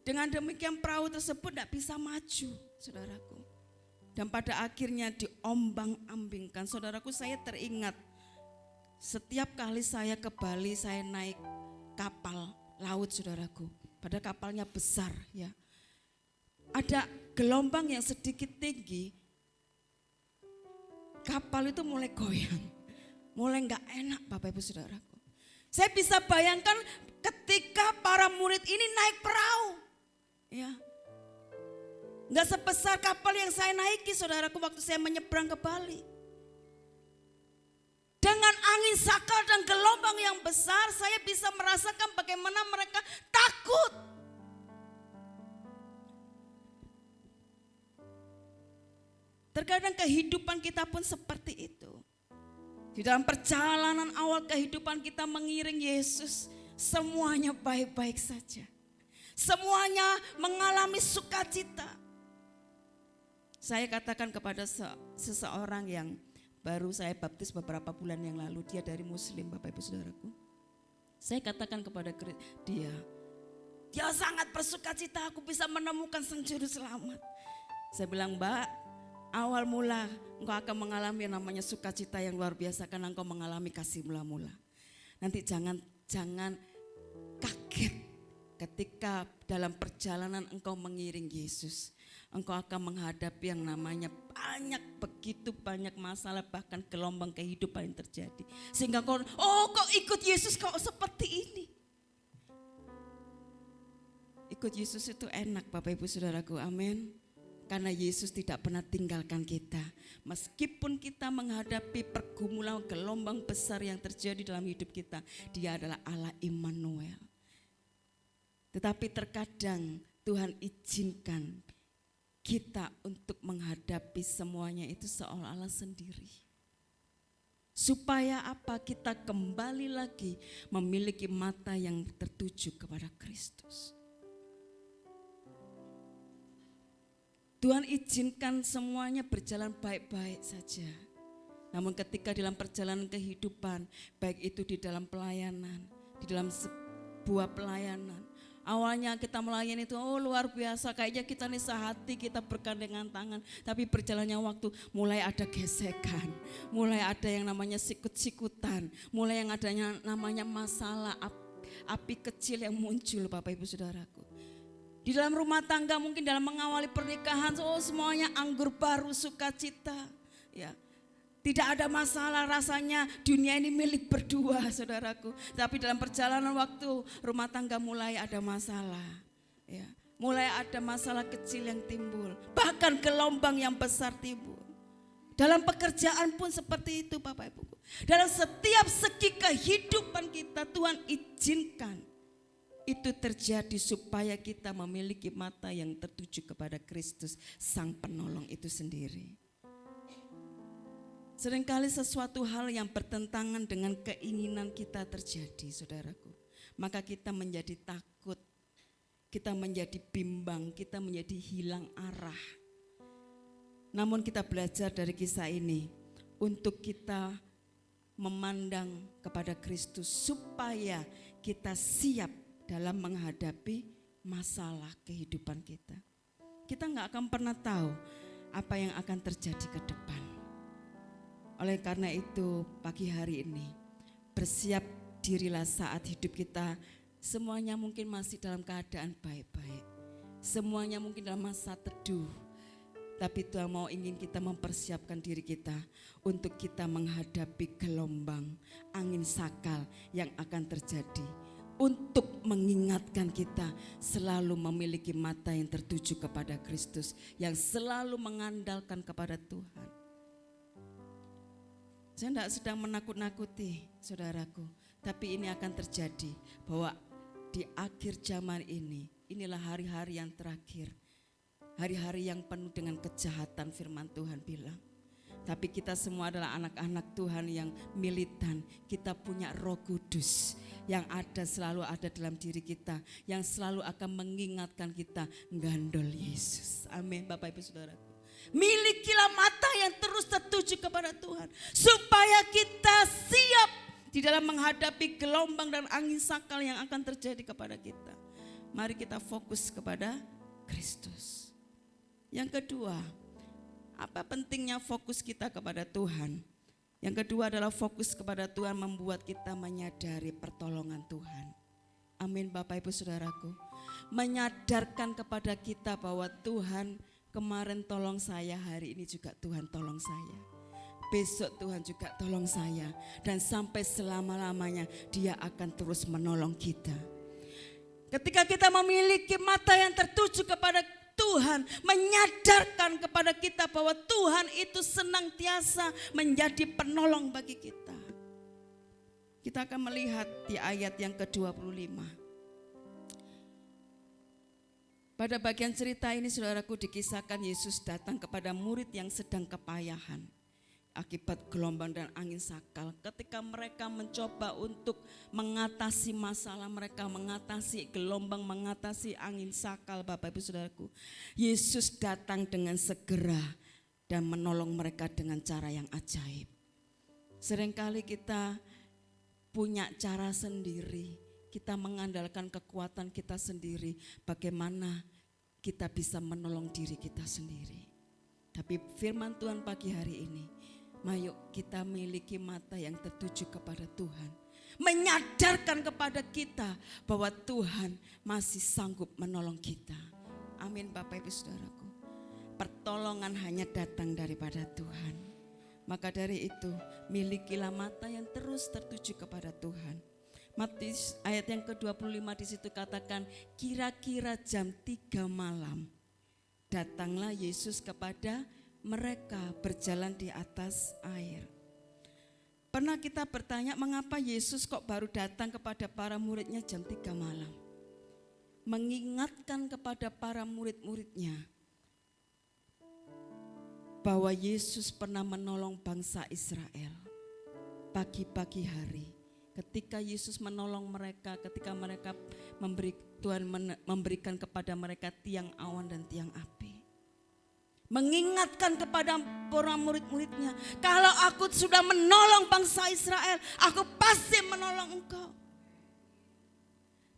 Dengan demikian perahu tersebut tidak bisa maju, saudaraku. Dan pada akhirnya diombang-ambingkan. Saudaraku, saya teringat setiap kali saya ke Bali saya naik kapal laut, saudaraku. Pada kapalnya besar ya. Ada gelombang yang sedikit tinggi. Kapal itu mulai goyang. Mulai gak enak Bapak Ibu Saudaraku. Saya bisa bayangkan ketika para murid ini naik perahu. Ya. Gak sebesar kapal yang saya naiki saudaraku waktu saya menyeberang ke Bali. Dengan angin sakal dan gelombang yang besar saya bisa merasakan bagaimana mereka takut. Terkadang kehidupan kita pun seperti itu. Di dalam perjalanan awal kehidupan kita mengiring Yesus, semuanya baik-baik saja. Semuanya mengalami sukacita. Saya katakan kepada seseorang yang baru saya baptis beberapa bulan yang lalu, dia dari Muslim Bapak Ibu Saudaraku. Saya katakan kepada dia sangat bersukacita aku bisa menemukan Sang Juru Selamat. Saya bilang, Mbak, awal mula engkau akan mengalami yang namanya sukacita yang luar biasa karena engkau mengalami kasih mula-mula. Nanti jangan kaget ketika dalam perjalanan engkau mengiring Yesus. Engkau akan menghadapi yang namanya begitu banyak masalah, bahkan gelombang kehidupan yang terjadi. Sehingga kau ikut Yesus kok seperti ini. Ikut Yesus itu enak Bapak Ibu Saudaraku, amin. Karena Yesus tidak pernah tinggalkan kita. Meskipun kita menghadapi pergumulan gelombang besar yang terjadi dalam hidup kita, Dia adalah Allah Immanuel. Tetapi terkadang Tuhan izinkan kita untuk menghadapi semuanya itu seolah-olah sendiri. Supaya apa? Kita kembali lagi memiliki mata yang tertuju kepada Kristus. Tuhan izinkan semuanya berjalan baik-baik saja. Namun ketika dalam perjalanan kehidupan, baik itu di dalam pelayanan, di dalam sebuah pelayanan, awalnya kita melayani itu luar biasa, kayaknya kita nih sehati, kita bergandengan tangan. Tapi berjalannya waktu mulai ada gesekan, mulai ada yang namanya sikut-sikutan, mulai yang adanya namanya masalah, api kecil yang muncul Bapak Ibu Saudaraku. Di dalam rumah tangga mungkin dalam mengawali pernikahan, semuanya anggur baru, sukacita. Ya. Tidak ada masalah, rasanya dunia ini milik berdua saudaraku. Tapi dalam perjalanan waktu rumah tangga mulai ada masalah. Ya. Mulai ada masalah kecil yang timbul. Bahkan gelombang yang besar timbul. Dalam pekerjaan pun seperti itu Bapak Ibu. Dalam setiap segi kehidupan kita Tuhan izinkan itu terjadi supaya kita memiliki mata yang tertuju kepada Kristus Sang Penolong itu sendiri. Seringkali sesuatu hal yang bertentangan dengan keinginan kita terjadi, saudaraku. Maka kita menjadi takut, kita menjadi bimbang, kita menjadi hilang arah. Namun kita belajar dari kisah ini untuk kita memandang kepada Kristus supaya kita siap dalam menghadapi masalah kehidupan kita. Kita gak akan pernah tahu apa yang akan terjadi ke depan. Oleh karena itu pagi hari ini bersiap dirilah saat hidup kita semuanya mungkin masih dalam keadaan baik-baik. Semuanya mungkin dalam masa teduh. Tapi Tuhan mau ingin kita mempersiapkan diri kita untuk kita menghadapi gelombang angin sakal yang akan terjadi. Untuk mengingatkan kita selalu memiliki mata yang tertuju kepada Kristus, yang selalu mengandalkan kepada Tuhan. Saya tidak sedang menakut-nakuti saudaraku, tapi ini akan terjadi bahwa di akhir zaman ini, inilah hari-hari yang terakhir. Hari-hari yang penuh dengan kejahatan, firman Tuhan bilang. Tapi kita semua adalah anak-anak Tuhan yang militan. Kita punya Roh Kudus yang selalu ada dalam diri kita, yang selalu akan mengingatkan kita gandol Yesus. Amin Bapak Ibu Saudaraku. Milikilah mata yang terus tertuju kepada Tuhan, supaya kita siap di dalam menghadapi gelombang dan angin sakal yang akan terjadi kepada kita. Mari kita fokus kepada Kristus. Yang kedua, apa pentingnya fokus kita kepada Tuhan? Yang kedua adalah fokus kepada Tuhan membuat kita menyadari pertolongan Tuhan. Amin Bapak Ibu Saudaraku. Menyadarkan kepada kita bahwa Tuhan kemarin tolong saya, hari ini juga Tuhan tolong saya. Besok Tuhan juga tolong saya. Dan sampai selama-lamanya Dia akan terus menolong kita. Ketika kita memiliki mata yang tertuju kepada Tuhan, menyadarkan kepada kita bahwa Tuhan itu senantiasa menjadi penolong bagi kita. Kita akan melihat di ayat yang ke-25. Pada bagian cerita ini saudaraku, dikisahkan Yesus datang kepada murid yang sedang kepayahan akibat gelombang dan angin sakal. Ketika mereka mencoba untuk mengatasi masalah mereka, mengatasi gelombang, mengatasi angin sakal, Bapak Ibu Saudaraku, Yesus datang dengan segera dan menolong mereka dengan cara yang ajaib. Seringkali kita punya cara sendiri, kita mengandalkan kekuatan kita sendiri, bagaimana kita bisa menolong diri kita sendiri. Tapi firman Tuhan pagi hari ini, mari kita miliki mata yang tertuju kepada Tuhan. Menyadarkan kepada kita bahwa Tuhan masih sanggup menolong kita. Amin Bapak Ibu Saudaraku. Pertolongan hanya datang daripada Tuhan. Maka dari itu milikilah mata yang terus tertuju kepada Tuhan. Matius ayat yang ke-25 di situ katakan, kira-kira jam 3 malam datanglah Yesus kepada mereka berjalan di atas air. Pernah kita bertanya mengapa Yesus kok baru datang kepada para muridnya jam 3 malam? Mengingatkan kepada para murid-muridnya bahwa Yesus pernah menolong bangsa Israel pagi-pagi hari. Ketika Yesus menolong mereka, ketika mereka Tuhan memberikan kepada mereka tiang awan dan tiang api. Mengingatkan kepada para murid-muridnya, kalau aku sudah menolong bangsa Israel, aku pasti menolong engkau.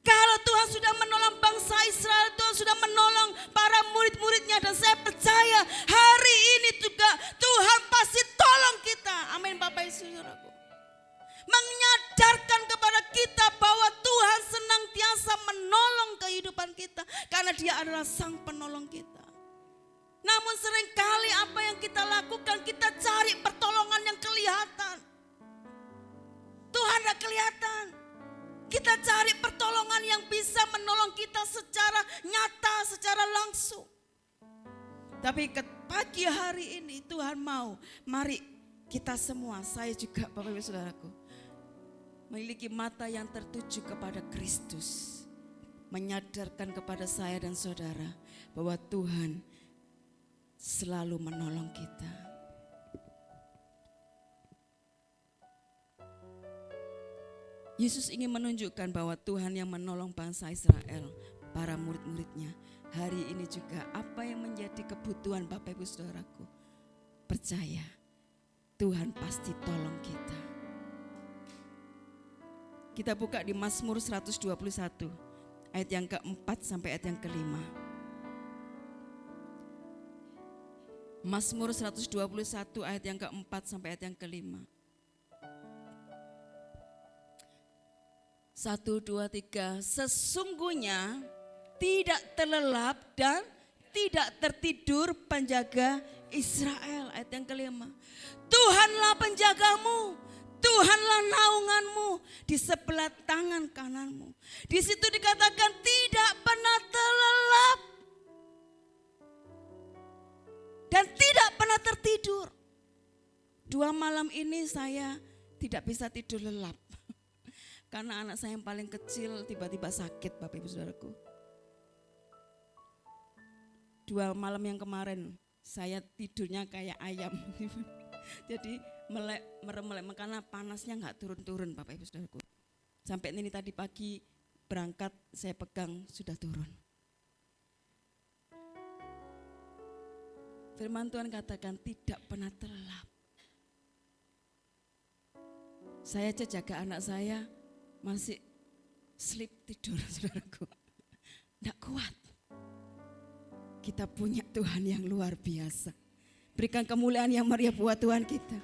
Kalau Tuhan sudah menolong bangsa Israel, Tuhan sudah menolong para murid-muridnya, dan saya percaya hari ini juga Tuhan pasti tolong kita. Amin Bapak Ibu Saudaraku. Menyadarkan kepada kita bahwa Tuhan senantiasa menolong kehidupan kita, karena Dia adalah Sang Penolong kita. Namun seringkali apa yang kita lakukan, kita cari pertolongan yang kelihatan. Tuhan tidak kelihatan. Kita cari pertolongan yang bisa menolong kita secara nyata, secara langsung. Tapi pagi hari ini Tuhan mau, mari kita semua, saya juga Bapak Ibu Saudaraku, memiliki mata yang tertuju kepada Kristus. Menyadarkan kepada saya dan saudara bahwa Tuhan selalu menolong kita. Yesus ingin menunjukkan bahwa Tuhan yang menolong bangsa Israel, para murid-muridnya. Hari ini juga apa yang menjadi kebutuhan Bapak Ibu Saudaraku, percaya Tuhan pasti tolong kita. Kita buka di Mazmur 121 ayat yang ke-4 sampai ayat yang ke-5. Mazmur 121 ayat yang ke-4 sampai ayat yang ke-5. 1, 2, 3. Sesungguhnya tidak terlelap dan tidak tertidur penjaga Israel. Ayat yang kelima. Tuhanlah penjagamu, Tuhanlah naunganmu di sebelah tangan kananmu. Di situ dikatakan tidak pernah terlelap dan tidak pernah tertidur. 2 malam ini saya tidak bisa tidur lelap. Karena anak saya yang paling kecil tiba-tiba sakit, Bapak Ibu Saudaraku. 2 malam yang kemarin saya tidurnya kayak ayam. Jadi merem-merem karena panasnya nggak turun-turun, Bapak Ibu Saudaraku. Sampai ini tadi pagi berangkat saya pegang sudah turun. Firman Tuhan katakan tidak pernah terlelap. Saya jaga anak saya masih sleep tidur, saudaraku. Tidak kuat. Kita punya Tuhan yang luar biasa. Berikan kemuliaan yang meriah buat Tuhan kita.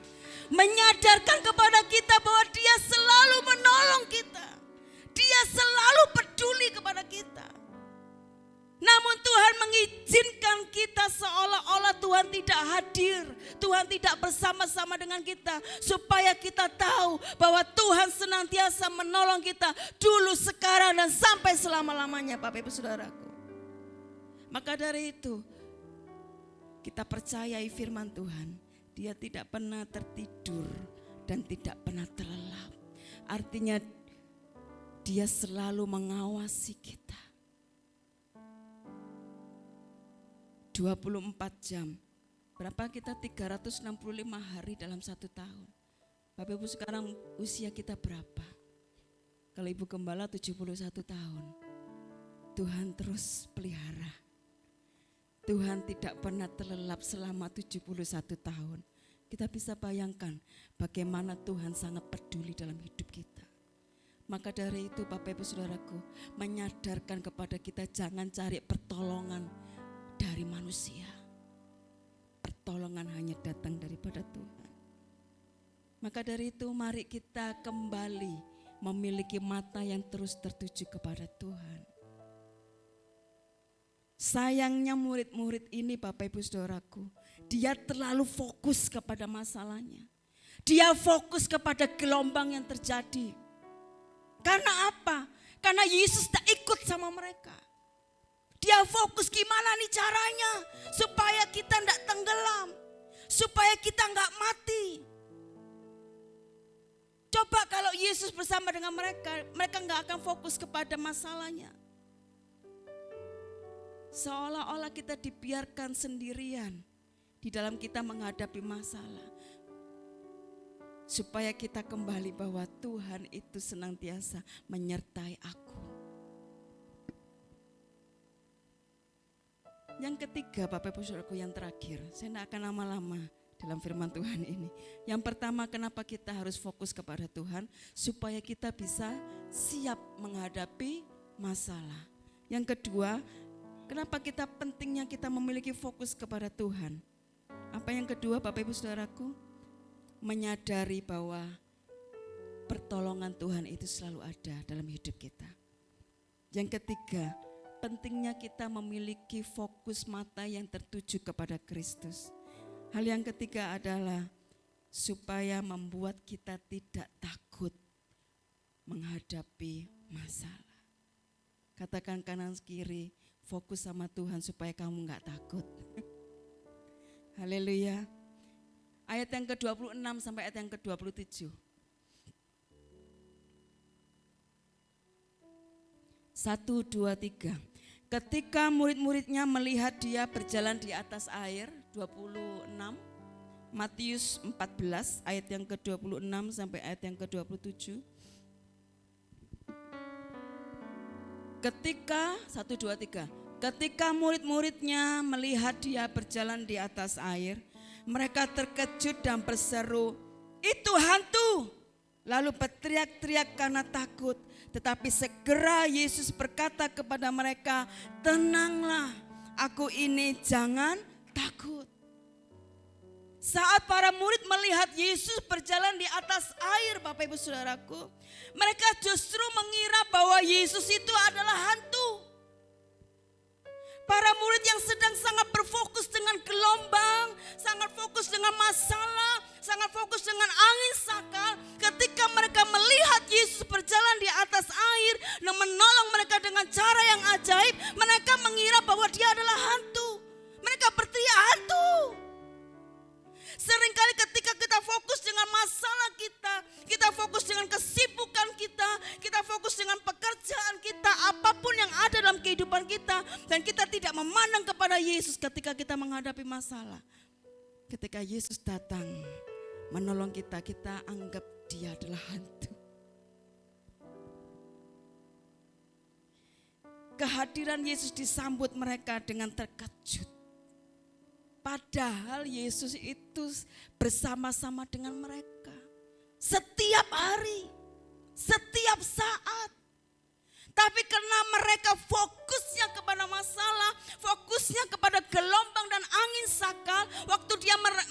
Menyadarkan kepada kita bahwa Dia selalu menolong kita. Dia selalu peduli kepada kita. Namun Tuhan mengizinkan kita seolah-olah Tuhan tidak hadir. Tuhan tidak bersama-sama dengan kita. Supaya kita tahu bahwa Tuhan senantiasa menolong kita dulu, sekarang, dan sampai selama-lamanya, Bapak Ibu Saudaraku. Maka dari itu kita percayai firman Tuhan. Dia tidak pernah tertidur dan tidak pernah terlelap. Artinya Dia selalu mengawasi kita. 24 jam. Berapa kita? 365 hari dalam 1 tahun. Bapak Ibu sekarang usia kita berapa? Kalau Ibu Gembala 71 tahun. Tuhan terus pelihara. Tuhan tidak pernah terlelap selama 71 tahun. Kita bisa bayangkan bagaimana Tuhan sangat peduli dalam hidup kita. Maka dari itu Bapak Ibu Saudaraku, menyadarkan kepada kita jangan cari pertolongan dari manusia. Pertolongan hanya datang daripada Tuhan. Maka dari itu mari kita kembali memiliki mata yang terus tertuju kepada Tuhan. Sayangnya murid-murid ini Bapak Ibu Saudaraku, dia terlalu fokus kepada masalahnya. Dia fokus kepada gelombang yang terjadi. Karena apa? Karena Yesus tak ikut sama mereka. Dia fokus gimana nih caranya supaya kita tidak tenggelam, supaya kita nggak mati. Coba kalau Yesus bersama dengan mereka, mereka nggak akan fokus kepada masalahnya. Seolah-olah kita dibiarkan sendirian di dalam kita menghadapi masalah. Supaya kita kembali bahwa Tuhan itu senantiasa menyertai aku. Yang ketiga Bapak Ibu Saudaraku, yang terakhir, saya tidak akan lama-lama dalam firman Tuhan ini. Yang pertama, kenapa kita harus fokus kepada Tuhan? Supaya kita bisa siap menghadapi masalah. Yang kedua, kenapa pentingnya kita memiliki fokus kepada Tuhan? Apa yang kedua Bapak Ibu Saudaraku? Menyadari bahwa pertolongan Tuhan itu selalu ada dalam hidup kita. Yang ketiga, pentingnya kita memiliki fokus mata yang tertuju kepada Kristus. Hal yang ketiga adalah supaya membuat kita tidak takut menghadapi masalah. Katakan kanan kiri, fokus sama Tuhan supaya kamu enggak takut. Haleluya. Ayat yang ke-26 sampai ayat yang ke-27. 1, 2, 3. Ketika murid-muridnya melihat dia berjalan di atas air, 26, Matius 14 ayat yang ke-26 sampai ayat yang ke-27. Ketika 1, 2, 3. Ketika murid-muridnya melihat dia berjalan di atas air, mereka terkejut dan berseru, "Itu hantu!" Lalu berteriak-teriak karena takut. Tetapi segera Yesus berkata kepada mereka, "Tenanglah, aku ini, jangan takut." Saat para murid melihat Yesus berjalan di atas air, Bapak Ibu Saudaraku, mereka justru mengira bahwa Yesus itu adalah hantu. Para murid yang sedang dengan cara yang ajaib, mereka mengira bahwa dia adalah hantu. Mereka berteriak hantu. Seringkali ketika kita fokus dengan masalah kita fokus dengan kesibukan kita fokus dengan pekerjaan kita, apapun yang ada dalam kehidupan kita, dan kita tidak memandang kepada Yesus ketika kita menghadapi masalah. Ketika Yesus datang menolong kita, kita anggap dia adalah hantu. Kehadiran Yesus disambut mereka dengan terkejut. Padahal Yesus itu bersama-sama dengan mereka. Setiap hari, setiap saat. Tapi karena mereka fokusnya kepada masalah, fokusnya kepada gelombang dan angin sakal, waktu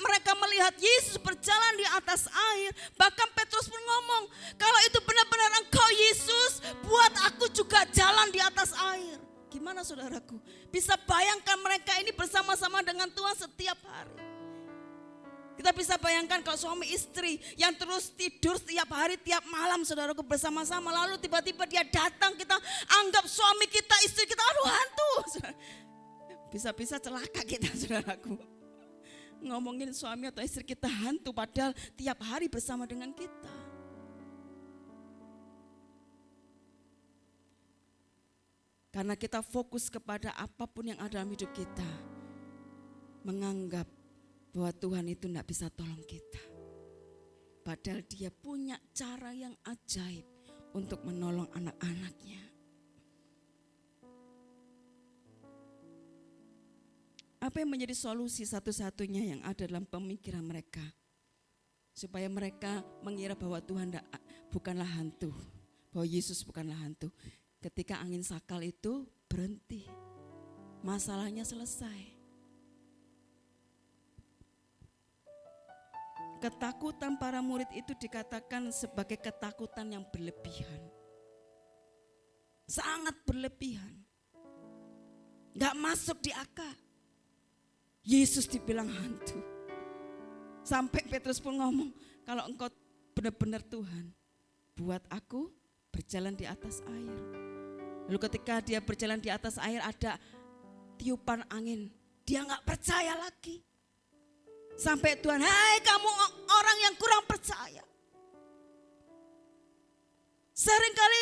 mereka melihat Yesus berjalan di atas air, bahkan Petrus pun ngomong, kalau itu benar-benar Engkau Yesus, buat aku juga jalan di atas air. Gimana saudaraku? Bisa bayangkan mereka ini bersama-sama dengan Tuhan setiap hari. Kita bisa bayangkan kalau suami istri yang terus tidur setiap hari, tiap malam saudaraku bersama-sama. Lalu tiba-tiba dia datang, kita anggap suami kita, istri kita, aduh hantu. Bisa-bisa celaka kita saudaraku. Ngomongin suami atau istri kita hantu padahal tiap hari bersama dengan kita. Karena kita fokus kepada apapun yang ada dalam hidup kita. Menganggap bahwa Tuhan itu tidak bisa tolong kita. Padahal dia punya cara yang ajaib untuk menolong anak-anaknya. Apa yang menjadi solusi satu-satunya yang ada dalam pemikiran mereka? Supaya mereka mengira bahwa Tuhan bukanlah hantu. Bahwa Yesus bukanlah hantu. Ketika angin sakal itu berhenti. Masalahnya selesai. Ketakutan para murid itu dikatakan sebagai ketakutan yang berlebihan. Sangat berlebihan. Gak masuk di akal. Yesus dibilang hantu. Sampai Petrus pun ngomong, kalau engkau benar-benar Tuhan, buat aku berjalan di atas air. Lalu ketika dia berjalan di atas air ada tiupan angin. Dia gak percaya lagi. Sampai Tuhan, hai kamu orang yang kurang percaya. Seringkali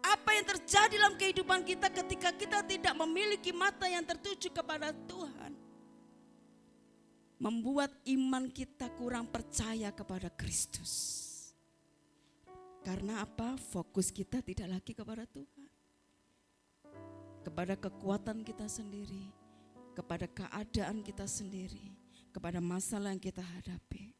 apa yang terjadi dalam kehidupan kita ketika kita tidak memiliki mata yang tertuju kepada Tuhan. Membuat iman kita kurang percaya kepada Kristus. Karena apa? Fokus kita tidak lagi kepada Tuhan. Kepada kekuatan kita sendiri. Kepada keadaan kita sendiri. Kepada masalah yang kita hadapi.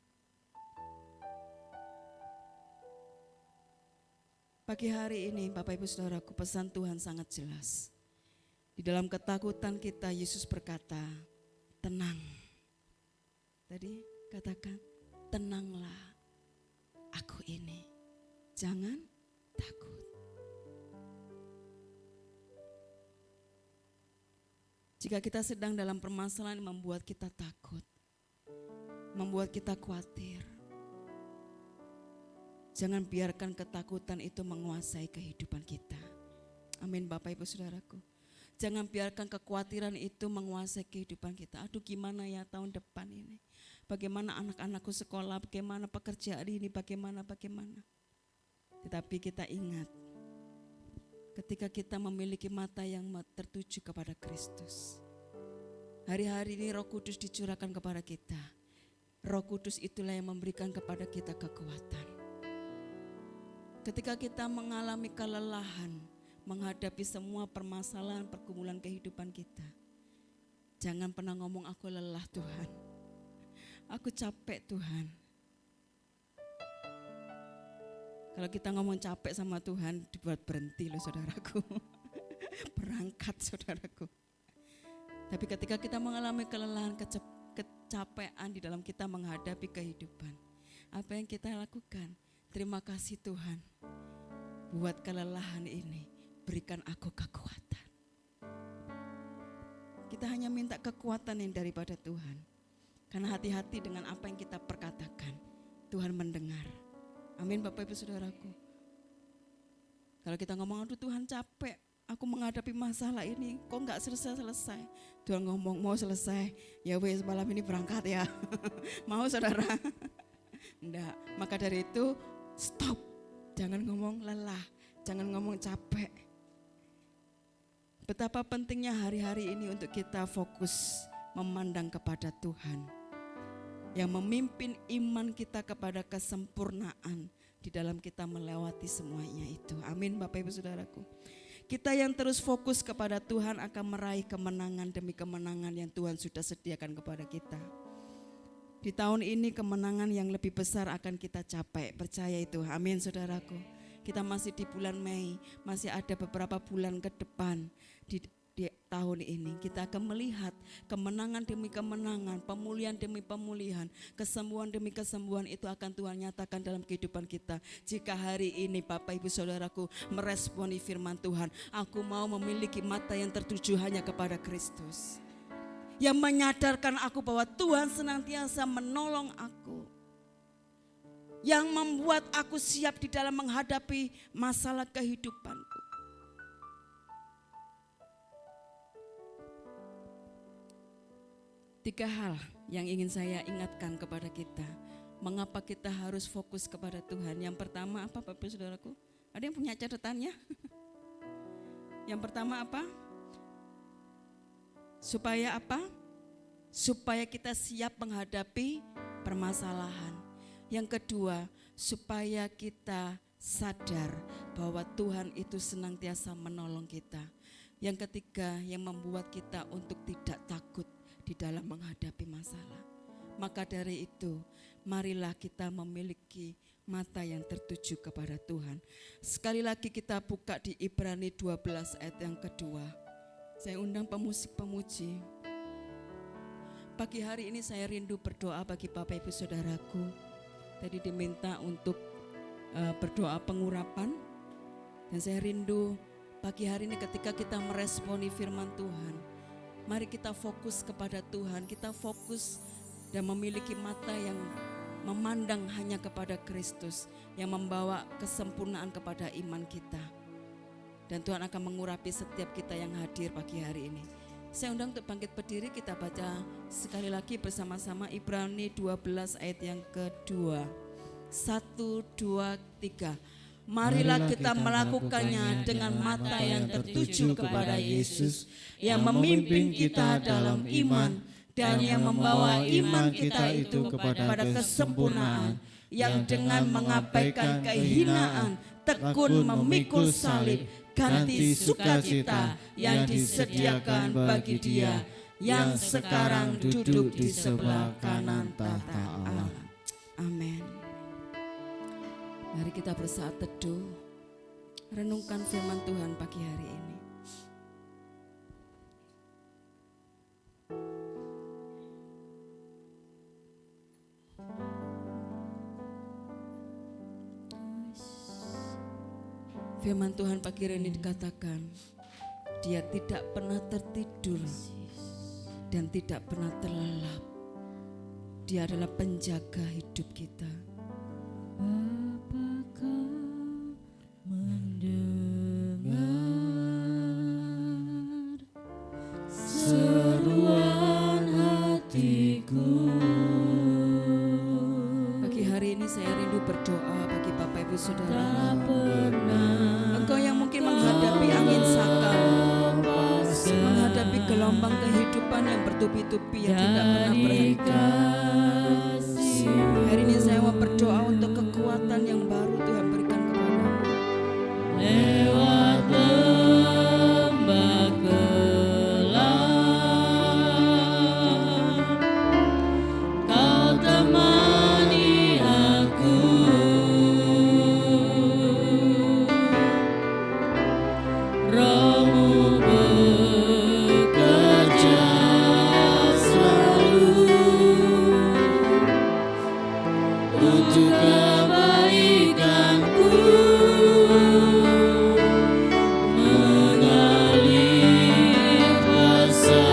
Pagi hari ini Bapak Ibu Saudaraku, pesan Tuhan sangat jelas. Di dalam ketakutan kita Yesus berkata, tenang. Tadi katakan, tenanglah, aku ini, jangan takut. Jika kita sedang dalam permasalahan yang membuat kita takut, membuat kita khawatir, jangan biarkan ketakutan itu menguasai kehidupan kita. Amin Bapak Ibu Saudaraku. Jangan biarkan kekhawatiran itu menguasai kehidupan kita. Aduh gimana ya tahun depan ini. Bagaimana anak-anakku sekolah, bagaimana pekerjaan ini, bagaimana. Tetapi kita ingat, ketika kita memiliki mata yang tertuju kepada Kristus. Hari-hari ini Roh Kudus dicurahkan kepada kita. Roh Kudus itulah yang memberikan kepada kita kekuatan. Ketika kita mengalami kelelahan, menghadapi semua permasalahan pergumulan kehidupan kita, jangan pernah ngomong aku lelah Tuhan, aku capek Tuhan. Kalau kita ngomong capek sama Tuhan, dibuat berhenti loh saudaraku, berangkat saudaraku. Tapi ketika kita mengalami kelelahan, kecapean di dalam kita menghadapi kehidupan, apa yang kita lakukan? Terima kasih Tuhan, buat kelelahan ini berikan aku kekuatan. Kita hanya minta kekuatan yang daripada Tuhan. Karena hati-hati dengan apa yang kita perkatakan, Tuhan mendengar. Amin Bapak Ibu Saudaraku. Kalau kita ngomong aduh Tuhan capek, aku menghadapi masalah ini kok nggak selesai-selesai. Tuhan ngomong mau selesai, ya wes malam ini berangkat ya. Mau saudara? Enggak, maka dari itu stop. Jangan ngomong lelah, jangan ngomong capek. Betapa pentingnya hari-hari ini untuk kita fokus memandang kepada Tuhan yang memimpin iman kita kepada kesempurnaan di dalam kita melewati semuanya itu. Amin Bapak Ibu Saudaraku. Kita yang terus fokus kepada Tuhan akan meraih kemenangan demi kemenangan yang Tuhan sudah sediakan kepada kita. Di tahun ini kemenangan yang lebih besar akan kita capai, percaya itu. Amin saudaraku. Kita masih di bulan Mei, masih ada beberapa bulan ke depan di tahun ini. Kita akan melihat kemenangan demi kemenangan, pemulihan demi pemulihan, kesembuhan demi kesembuhan itu akan Tuhan nyatakan dalam kehidupan kita. Jika hari ini Bapak Ibu Saudaraku meresponi firman Tuhan, aku mau memiliki mata yang tertuju hanya kepada Kristus. Yang menyadarkan aku bahwa Tuhan senantiasa menolong aku. Yang membuat aku siap di dalam menghadapi masalah kehidupanku. Tiga hal yang ingin saya ingatkan kepada kita. Mengapa kita harus fokus kepada Tuhan? Yang pertama apa Bapak Saudaraku? Ada yang punya catatannya? Yang pertama apa? Supaya apa? Supaya kita siap menghadapi permasalahan. Yang kedua, supaya kita sadar bahwa Tuhan itu senantiasa menolong kita. Yang ketiga, yang membuat kita untuk tidak takut di dalam menghadapi masalah. Maka dari itu, marilah kita memiliki mata yang tertuju kepada Tuhan. Sekali lagi kita buka di Ibrani 12 ayat yang kedua. Saya undang pemusik pemuji. Pagi hari ini saya rindu berdoa bagi Bapak Ibu Saudaraku. Tadi diminta untuk berdoa pengurapan. Dan saya rindu pagi hari ini ketika kita meresponi firman Tuhan. Mari kita fokus kepada Tuhan. Kita fokus dan memiliki mata yang memandang hanya kepada Kristus. Yang membawa kesempurnaan kepada iman kita. Dan Tuhan akan mengurapi setiap kita yang hadir pagi hari ini. Saya undang untuk bangkit berdiri, kita baca sekali lagi bersama-sama Ibrani 12 ayat yang kedua. 1, 2, 3. Marilah kita melakukannya dengan mata yang tertuju kepada Yesus yang memimpin kita dalam iman dan yang membawa iman kita itu kepada kesempurnaan, yang dengan mengabaikan kehinaan tekun memikul salib, ganti sukacita yang disediakan bagi Dia yang sekarang duduk di sebelah kanan tahta Allah. Amin. Mari kita bersaat teduh, renungkan firman Tuhan pagi hari ini. Firman Tuhan pagi hari ini dikatakan, Dia tidak pernah tertidur dan tidak pernah terlelap. Dia adalah penjaga hidup kita. Apakah mendengar seruan hatiku? Pagi hari ini saya rindu berdoa bagi Bapak Ibu Saudara. Engkau yang mungkin menghadapi angin sakal, menghadapi gelombang kehidupan yang bertubi-tubi yang tidak pernah berhenti. Hari ini saya mau berdoa untuk kekuatan yang baru Tuhan berikan kepadamu. Lewat lembah gelap, Kau temani aku. Roh-Mu bekerja selalu untuk kebaikanku, mengalir kuasa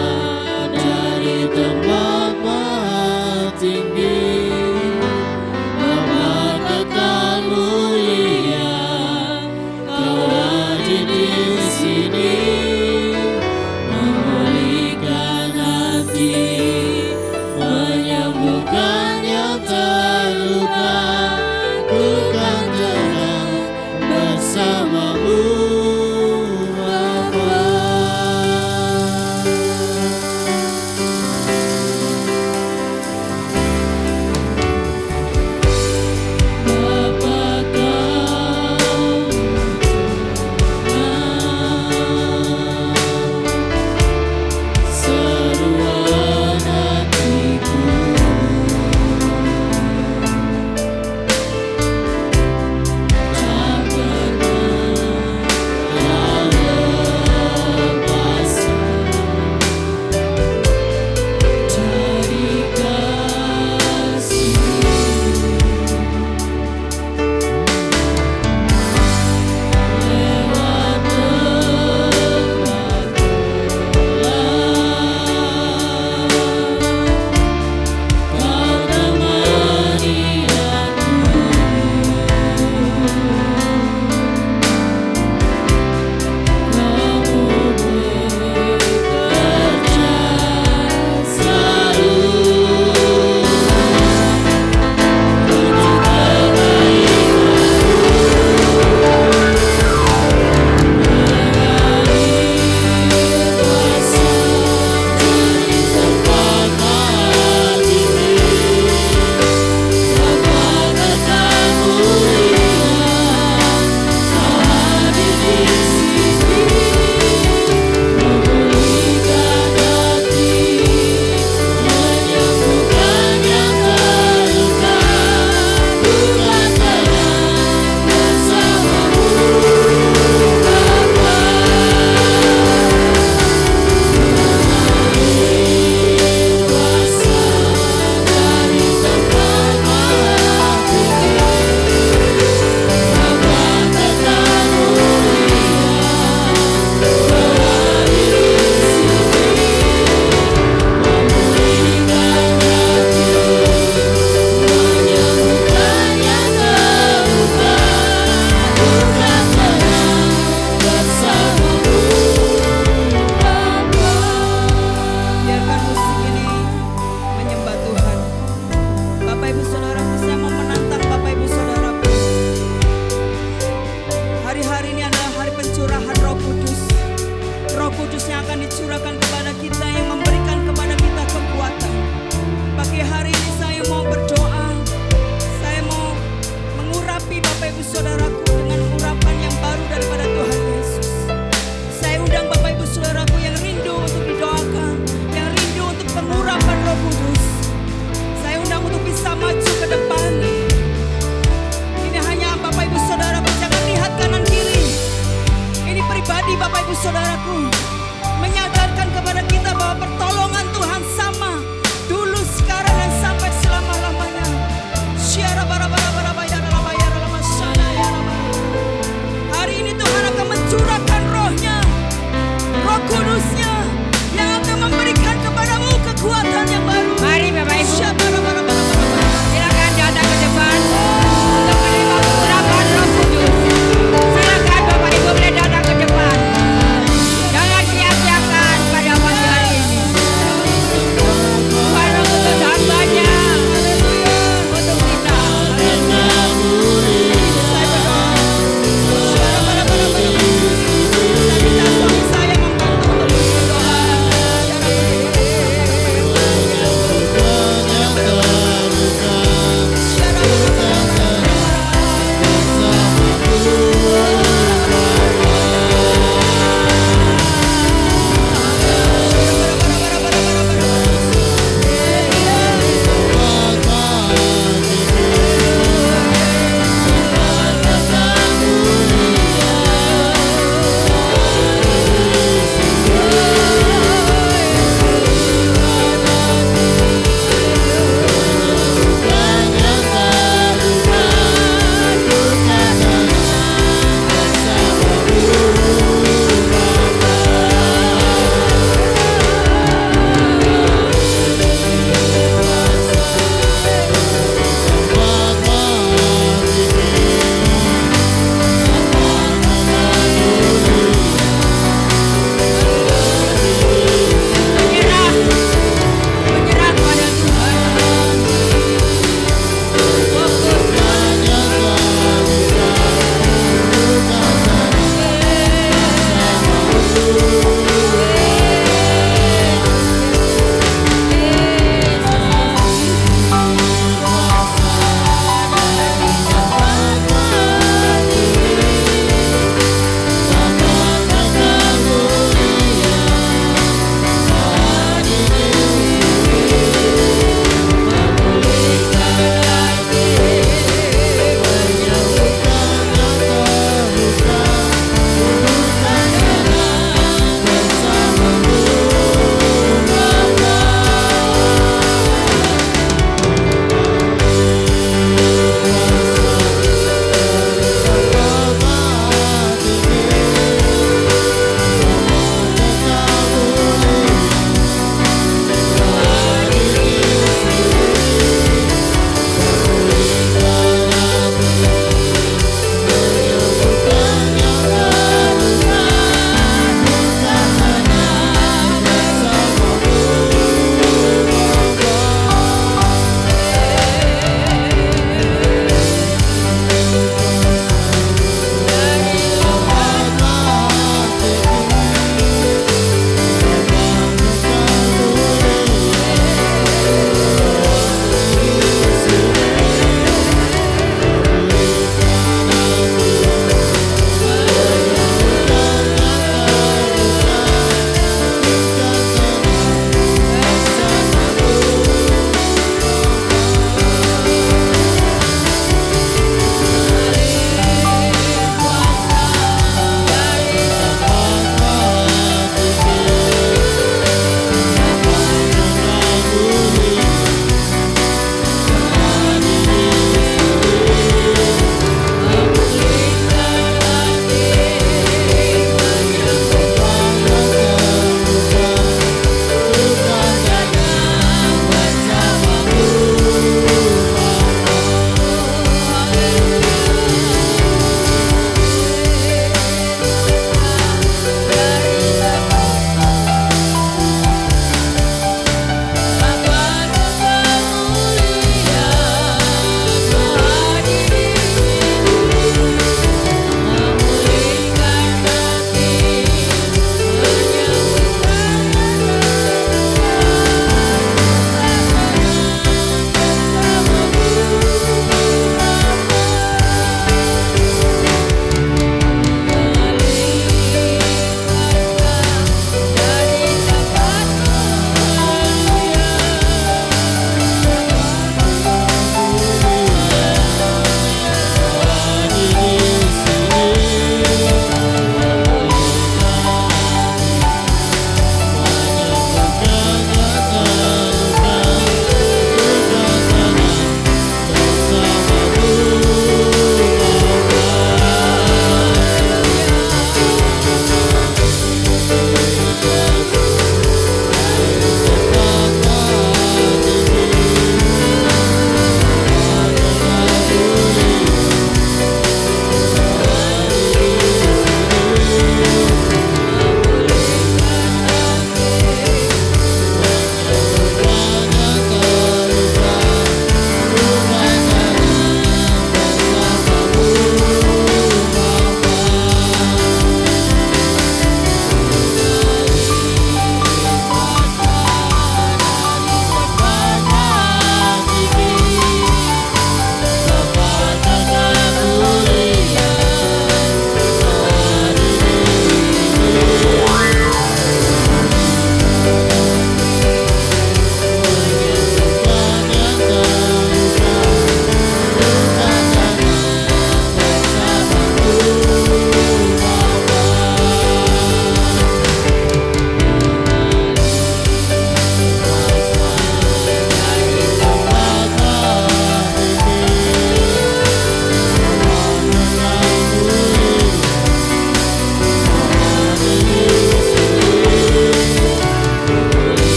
dari tempat maha tinggi. Bapa kekal mulia, Kau hadir di sini. anugerahkan kepada kita, yang memberikan kepada kita kekuatan. Pagi hari ini saya mau berdoa, saya mau mengurapi Bapak Ibu Saudaraku dengan urapan yang baru daripada Tuhan Yesus. Saya undang Bapak Ibu Saudaraku yang rindu untuk didoakan, yang rindu untuk pengurapan Roh Kudus. Saya undang untuk bisa maju ke depan. Ini hanya Bapak Ibu Saudaraku, jangan lihat kanan kiri. Ini pribadi Bapak Ibu Saudaraku, menyadarkan kepada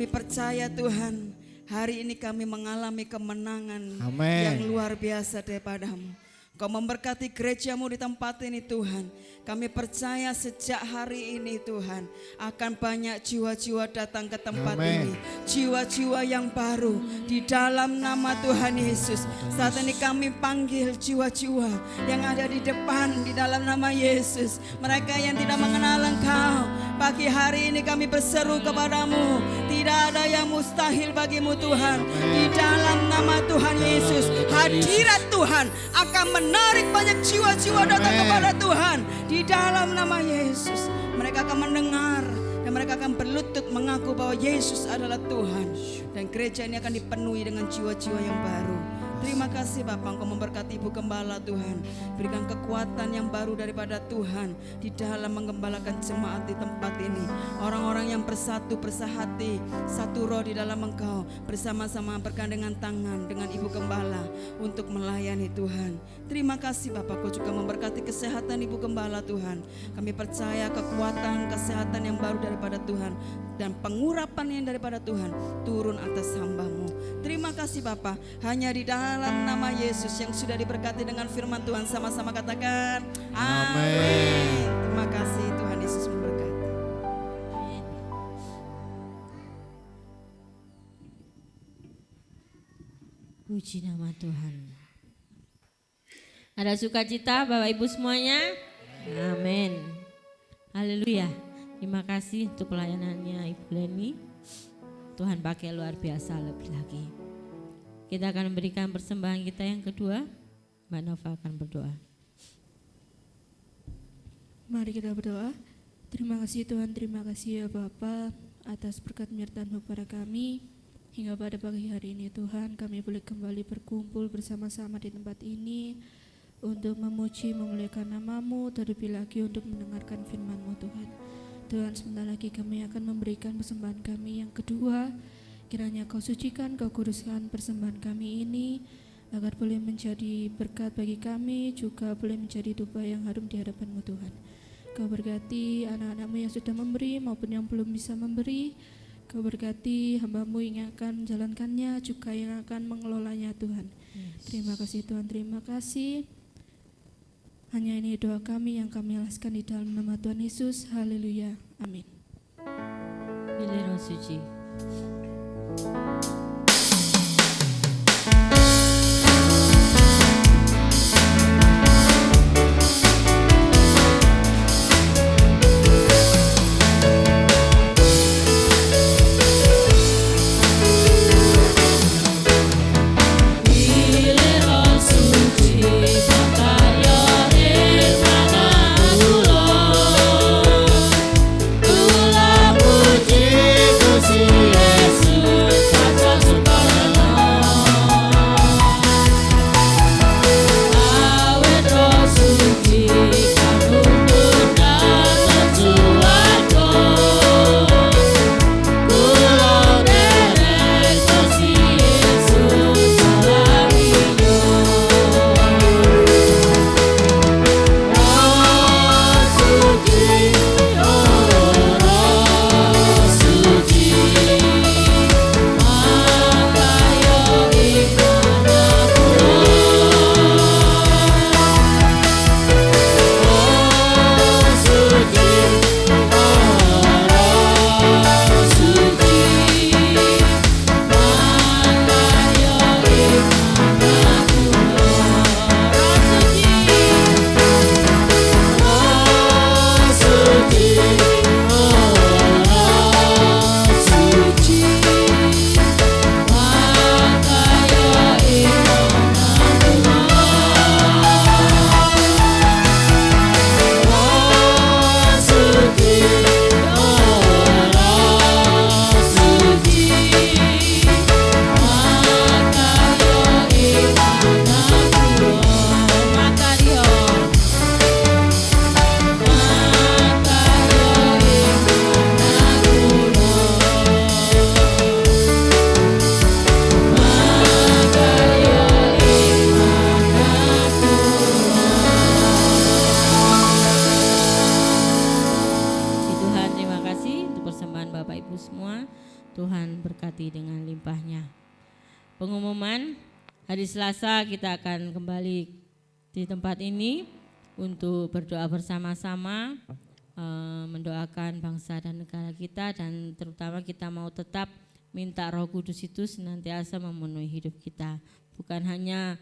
percaya Tuhan, hari ini kami mengalami kemenangan Amin. yang luar biasa daripada-Mu. Kau memberkati gereja-Mu di tempat ini Tuhan. Kami percaya sejak hari ini Tuhan akan banyak jiwa-jiwa datang ke tempat Amin. ini. Jiwa-jiwa yang baru di dalam nama Tuhan Yesus. Saat ini kami panggil jiwa-jiwa yang ada di depan di dalam nama Yesus. Mereka yang tidak mengenal Engkau, pagi hari ini kami berseru kepadamu. Tidak ada yang mustahil bagimu Tuhan. Di dalam nama Tuhan Yesus, hadirat Tuhan akan menarik banyak jiwa-jiwa datang Amin. kepada Tuhan. Di dalam nama Yesus, mereka akan mendengar dan mereka akan berlutut mengaku bahwa Yesus adalah Tuhan. Dan gereja ini akan dipenuhi dengan jiwa-jiwa yang baru. Terima kasih Bapak, Engkau memberkati Ibu Gembala Tuhan. Berikan kekuatan yang baru daripada Tuhan di dalam menggembalakan jemaat di tempat ini. Orang-orang yang bersatu, bersahati, satu roh di dalam Engkau, bersama-sama bergandengan tangan dengan Ibu Gembala untuk melayani Tuhan. Terima kasih Bapak, Kau juga memberkati kesehatan Ibu Gembala Tuhan. Kami percaya kekuatan, kesehatan yang baru daripada Tuhan dan pengurapan yang daripada Tuhan turun atas hamba-Mu. Terima kasih Bapak, hanya di dalam nama Yesus yang sudah diberkati dengan firman Tuhan, sama-sama katakan amin. Terima kasih, Tuhan Yesus memberkati. Puji nama Tuhan. Ada sukacita Bapak Ibu semuanya? Amin. Haleluya. Terima kasih untuk pelayanannya Ibu Leni. Tuhan pakai luar biasa lebih lagi. Kita akan memberikan persembahan kita yang kedua. Mbak Nova akan berdoa. Mari kita berdoa. Terima kasih Tuhan, terima kasih ya Bapa atas berkat menyertaan-Mu kepada kami. Hingga pada pagi hari ini Tuhan, kami boleh kembali berkumpul bersama-sama di tempat ini untuk memuji, memuliakan nama-Mu, terlebih lagi untuk mendengarkan firman-Mu Tuhan. Tuhan, sebentar lagi kami akan memberikan persembahan kami yang kedua. Kiranya Kau sucikan, Kau kuduskan persembahan kami ini agar boleh menjadi berkat bagi kami, juga boleh menjadi dupa yang harum di hadapan-Mu Tuhan. Kau berkati anak-anak-Mu yang sudah memberi maupun yang belum bisa memberi. Kau berkati hamba-Mu yang akan menjalankannya, juga yang akan mengelolanya Tuhan. Terima kasih Tuhan, terima kasih. Hanya ini doa kami yang kami alaskan di dalam nama Tuhan Yesus. Haleluya. Amin. Pilih Roh Suci. Tuhan berkati dengan limpahnya. Pengumuman, hari Selasa kita akan kembali di tempat ini untuk berdoa bersama-sama, mendoakan bangsa dan negara kita, dan terutama kita mau tetap minta Roh Kudus itu senantiasa memenuhi hidup kita. Bukan hanya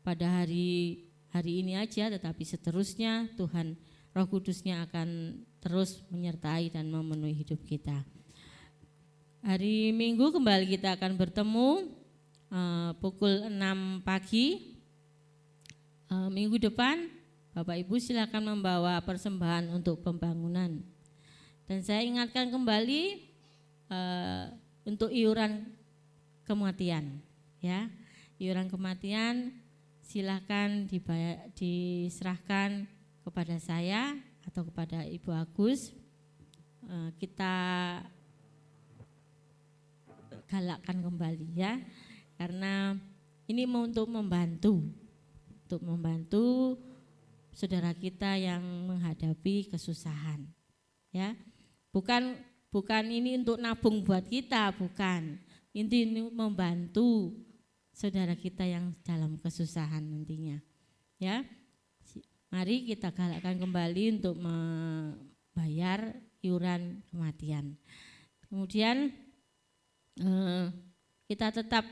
pada hari ini aja, tetapi seterusnya Tuhan Roh Kudusnya akan terus menyertai dan memenuhi hidup kita. Hari Minggu kembali kita akan bertemu pukul 6 pagi. Minggu depan Bapak Ibu silakan membawa persembahan untuk pembangunan. Dan saya ingatkan kembali untuk iuran kematian, ya. Iuran kematian silakan diserahkan kepada saya atau kepada Ibu Agus. Kita galakkan kembali, ya, karena ini untuk membantu saudara kita yang menghadapi kesusahan, ya. Bukan ini untuk nabung buat kita, bukan. Ini membantu saudara kita yang dalam kesusahan nantinya, ya. Mari kita galakkan kembali untuk membayar iuran kematian. Kemudian kita tetap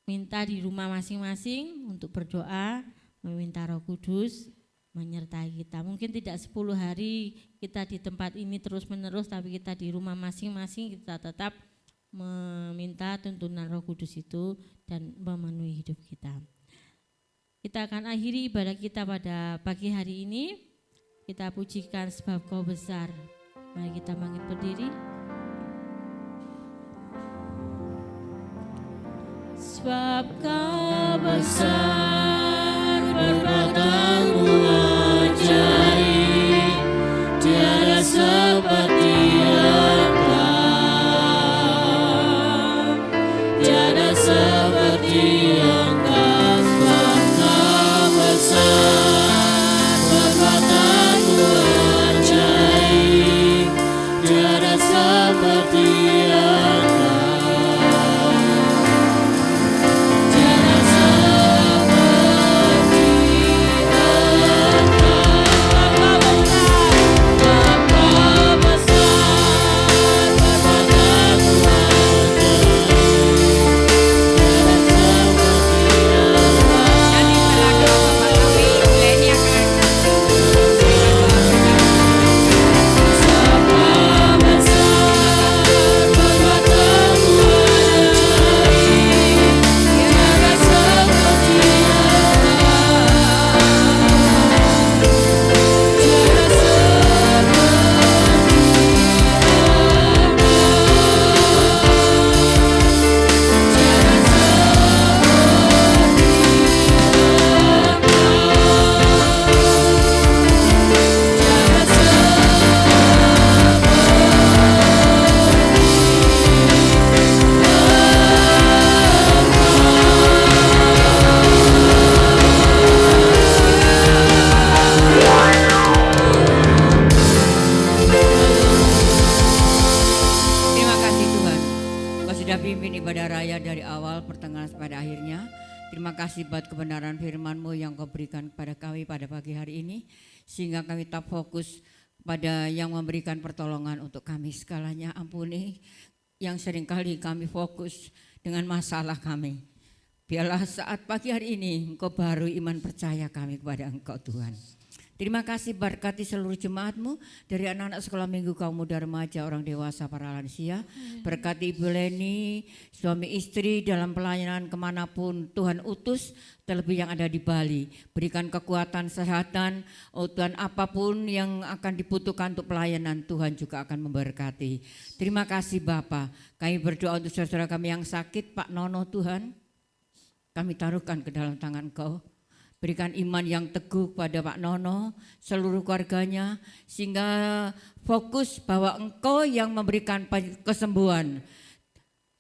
minta di rumah masing-masing untuk berdoa, meminta Roh Kudus menyertai kita. Mungkin tidak 10 hari kita di tempat ini terus menerus, tapi kita di rumah masing-masing kita tetap meminta tuntunan Roh Kudus itu dan memenuhi hidup kita. Kita akan akhiri ibadah kita pada pagi hari ini. Kita pujikan sebab Kau besar. Mari kita bangkit berdiri. Sebab Kau besar, perbuatan-Mu ajaib, tiada seperti Engkau, tiada seperti Engkau. Sebab Kau besar, perbuatan-Mu ajaib, tiada seperti Engkau. Buat kebenaran firman-Mu yang Kau berikan kepada kami pada pagi hari ini, sehingga kami tetap fokus pada yang memberikan pertolongan untuk kami segalanya. Ampuni yang seringkali kami fokus dengan masalah kami. Biarlah saat pagi hari ini Engkau baru iman percaya kami kepada Engkau Tuhan. Terima kasih, berkati seluruh jemaat-Mu, dari anak-anak sekolah minggu, kaum muda, remaja, orang dewasa, para lansia. Berkati Ibu Leni, suami istri dalam pelayanan kemanapun Tuhan utus, terlebih yang ada di Bali. Berikan kekuatan, kesehatan, Tuhan, apapun yang akan dibutuhkan untuk pelayanan, Tuhan juga akan memberkati. Terima kasih Bapa. Kami berdoa untuk saudara kami yang sakit, Pak Nono Tuhan, kami taruhkan ke dalam tangan Kau. Berikan iman yang teguh pada Pak Nono, seluruh keluarganya, sehingga fokus bahwa Engkau yang memberikan kesembuhan.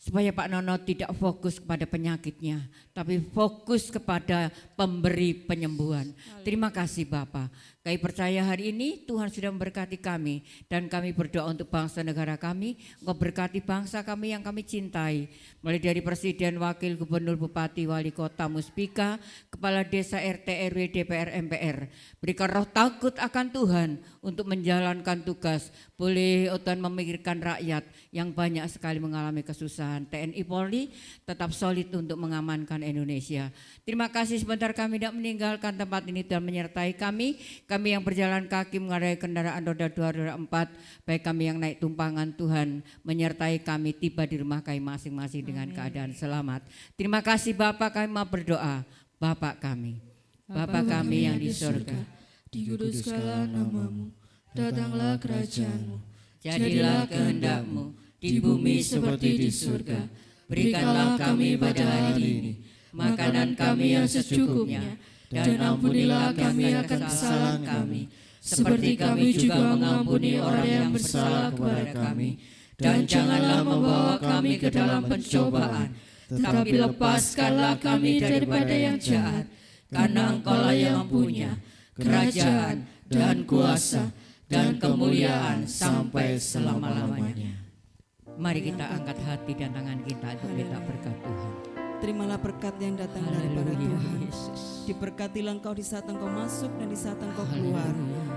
Supaya Pak Nono tidak fokus kepada penyakitnya, tapi fokus kepada pemberi penyembuhan. Terima kasih Bapak. Kami percaya hari ini Tuhan sudah memberkati kami dan kami berdoa untuk bangsa negara kami. Engkau berkati bangsa kami yang kami cintai, mulai dari Presiden, Wakil Gubernur, Bupati, Wali Kota, Muspika, Kepala Desa, RT, RW, DPR, MPR. Berikan roh takut akan Tuhan untuk menjalankan tugas. Boleh Tuhan memikirkan rakyat yang banyak sekali mengalami kesusahan. TNI Polri tetap solid untuk mengamankan Indonesia. Terima kasih sebentar kami tidak meninggalkan tempat ini dan menyertai kami. Kami yang berjalan kaki mengendarai kendaraan roda 2, roda 4, baik kami yang naik tumpangan, Tuhan menyertai kami tiba di rumah kami masing-masing dengan keadaan selamat. Terima kasih Bapak, kami mau berdoa. Bapak kami, Bapa kami yang di surga, dikuduskanlah namamu, datanglah kerajaanmu, jadilah kehendak-Mu di bumi seperti di surga. Berikanlah kami pada hari ini makanan kami yang secukupnya, dan ampunilah kami akan kesalahan kami, seperti kami juga mengampuni orang yang bersalah kepada kami. Dan janganlah membawa kami ke dalam pencobaan, tetapi lepaskanlah kami daripada yang jahat. Karena Engkaulah yang punya kerajaan dan kuasa dan kemuliaan sampai selama-lamanya. Mari kita angkat hati dan tangan kita untuk minta berkat Tuhan. Terimalah berkat yang datang daripada Haleluya, Tuhan. Yesus. Diberkatilah engkau di saat engkau masuk dan di saat engkau keluar.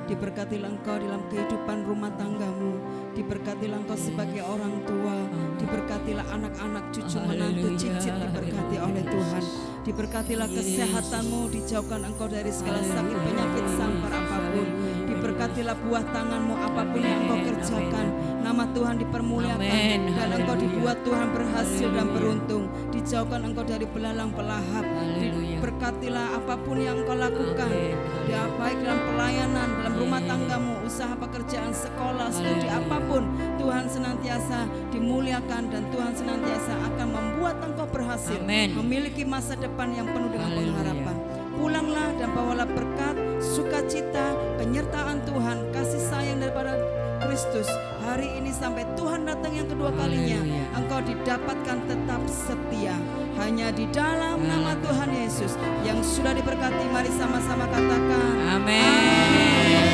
Diberkatilah engkau dalam kehidupan rumah tanggamu. Diberkatilah engkau sebagai orang tua. Diberkatilah anak-anak, cucu, menantu, cicit diberkati oleh Tuhan. Diberkatilah kesehatanmu, dijauhkan engkau dari segala sakit, penyakit, sampar apapun. Diberkatilah buah tanganmu, apapun yang engkau kerjakan. Nama Tuhan dipermuliakan. Amen. Dan engkau dibuat Tuhan berhasil dan beruntung. Dijauhkan engkau dari belalang pelahap. Haleluya. Berkatilah apapun yang engkau lakukan. Amen. Ya, baik dalam pelayanan, dalam rumah tanggamu, usaha pekerjaan, sekolah, studi, apapun, Tuhan senantiasa dimuliakan dan Tuhan senantiasa akan membuat engkau berhasil. Amen. Memiliki masa depan yang penuh dengan Haleluya. pengharapan. Pulanglah dan bawalah berkat, sukacita, penyertaan Tuhan, kasih sayang daripada Kristus hari ini sampai Tuhan datang yang kedua kalinya. Haleluya. Engkau didapatkan tetap setia hanya di dalam nama Tuhan Yesus yang sudah diberkati. Mari sama-sama katakan Amin. Amin.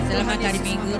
Selamat Tuhan hari Yesus Minggu.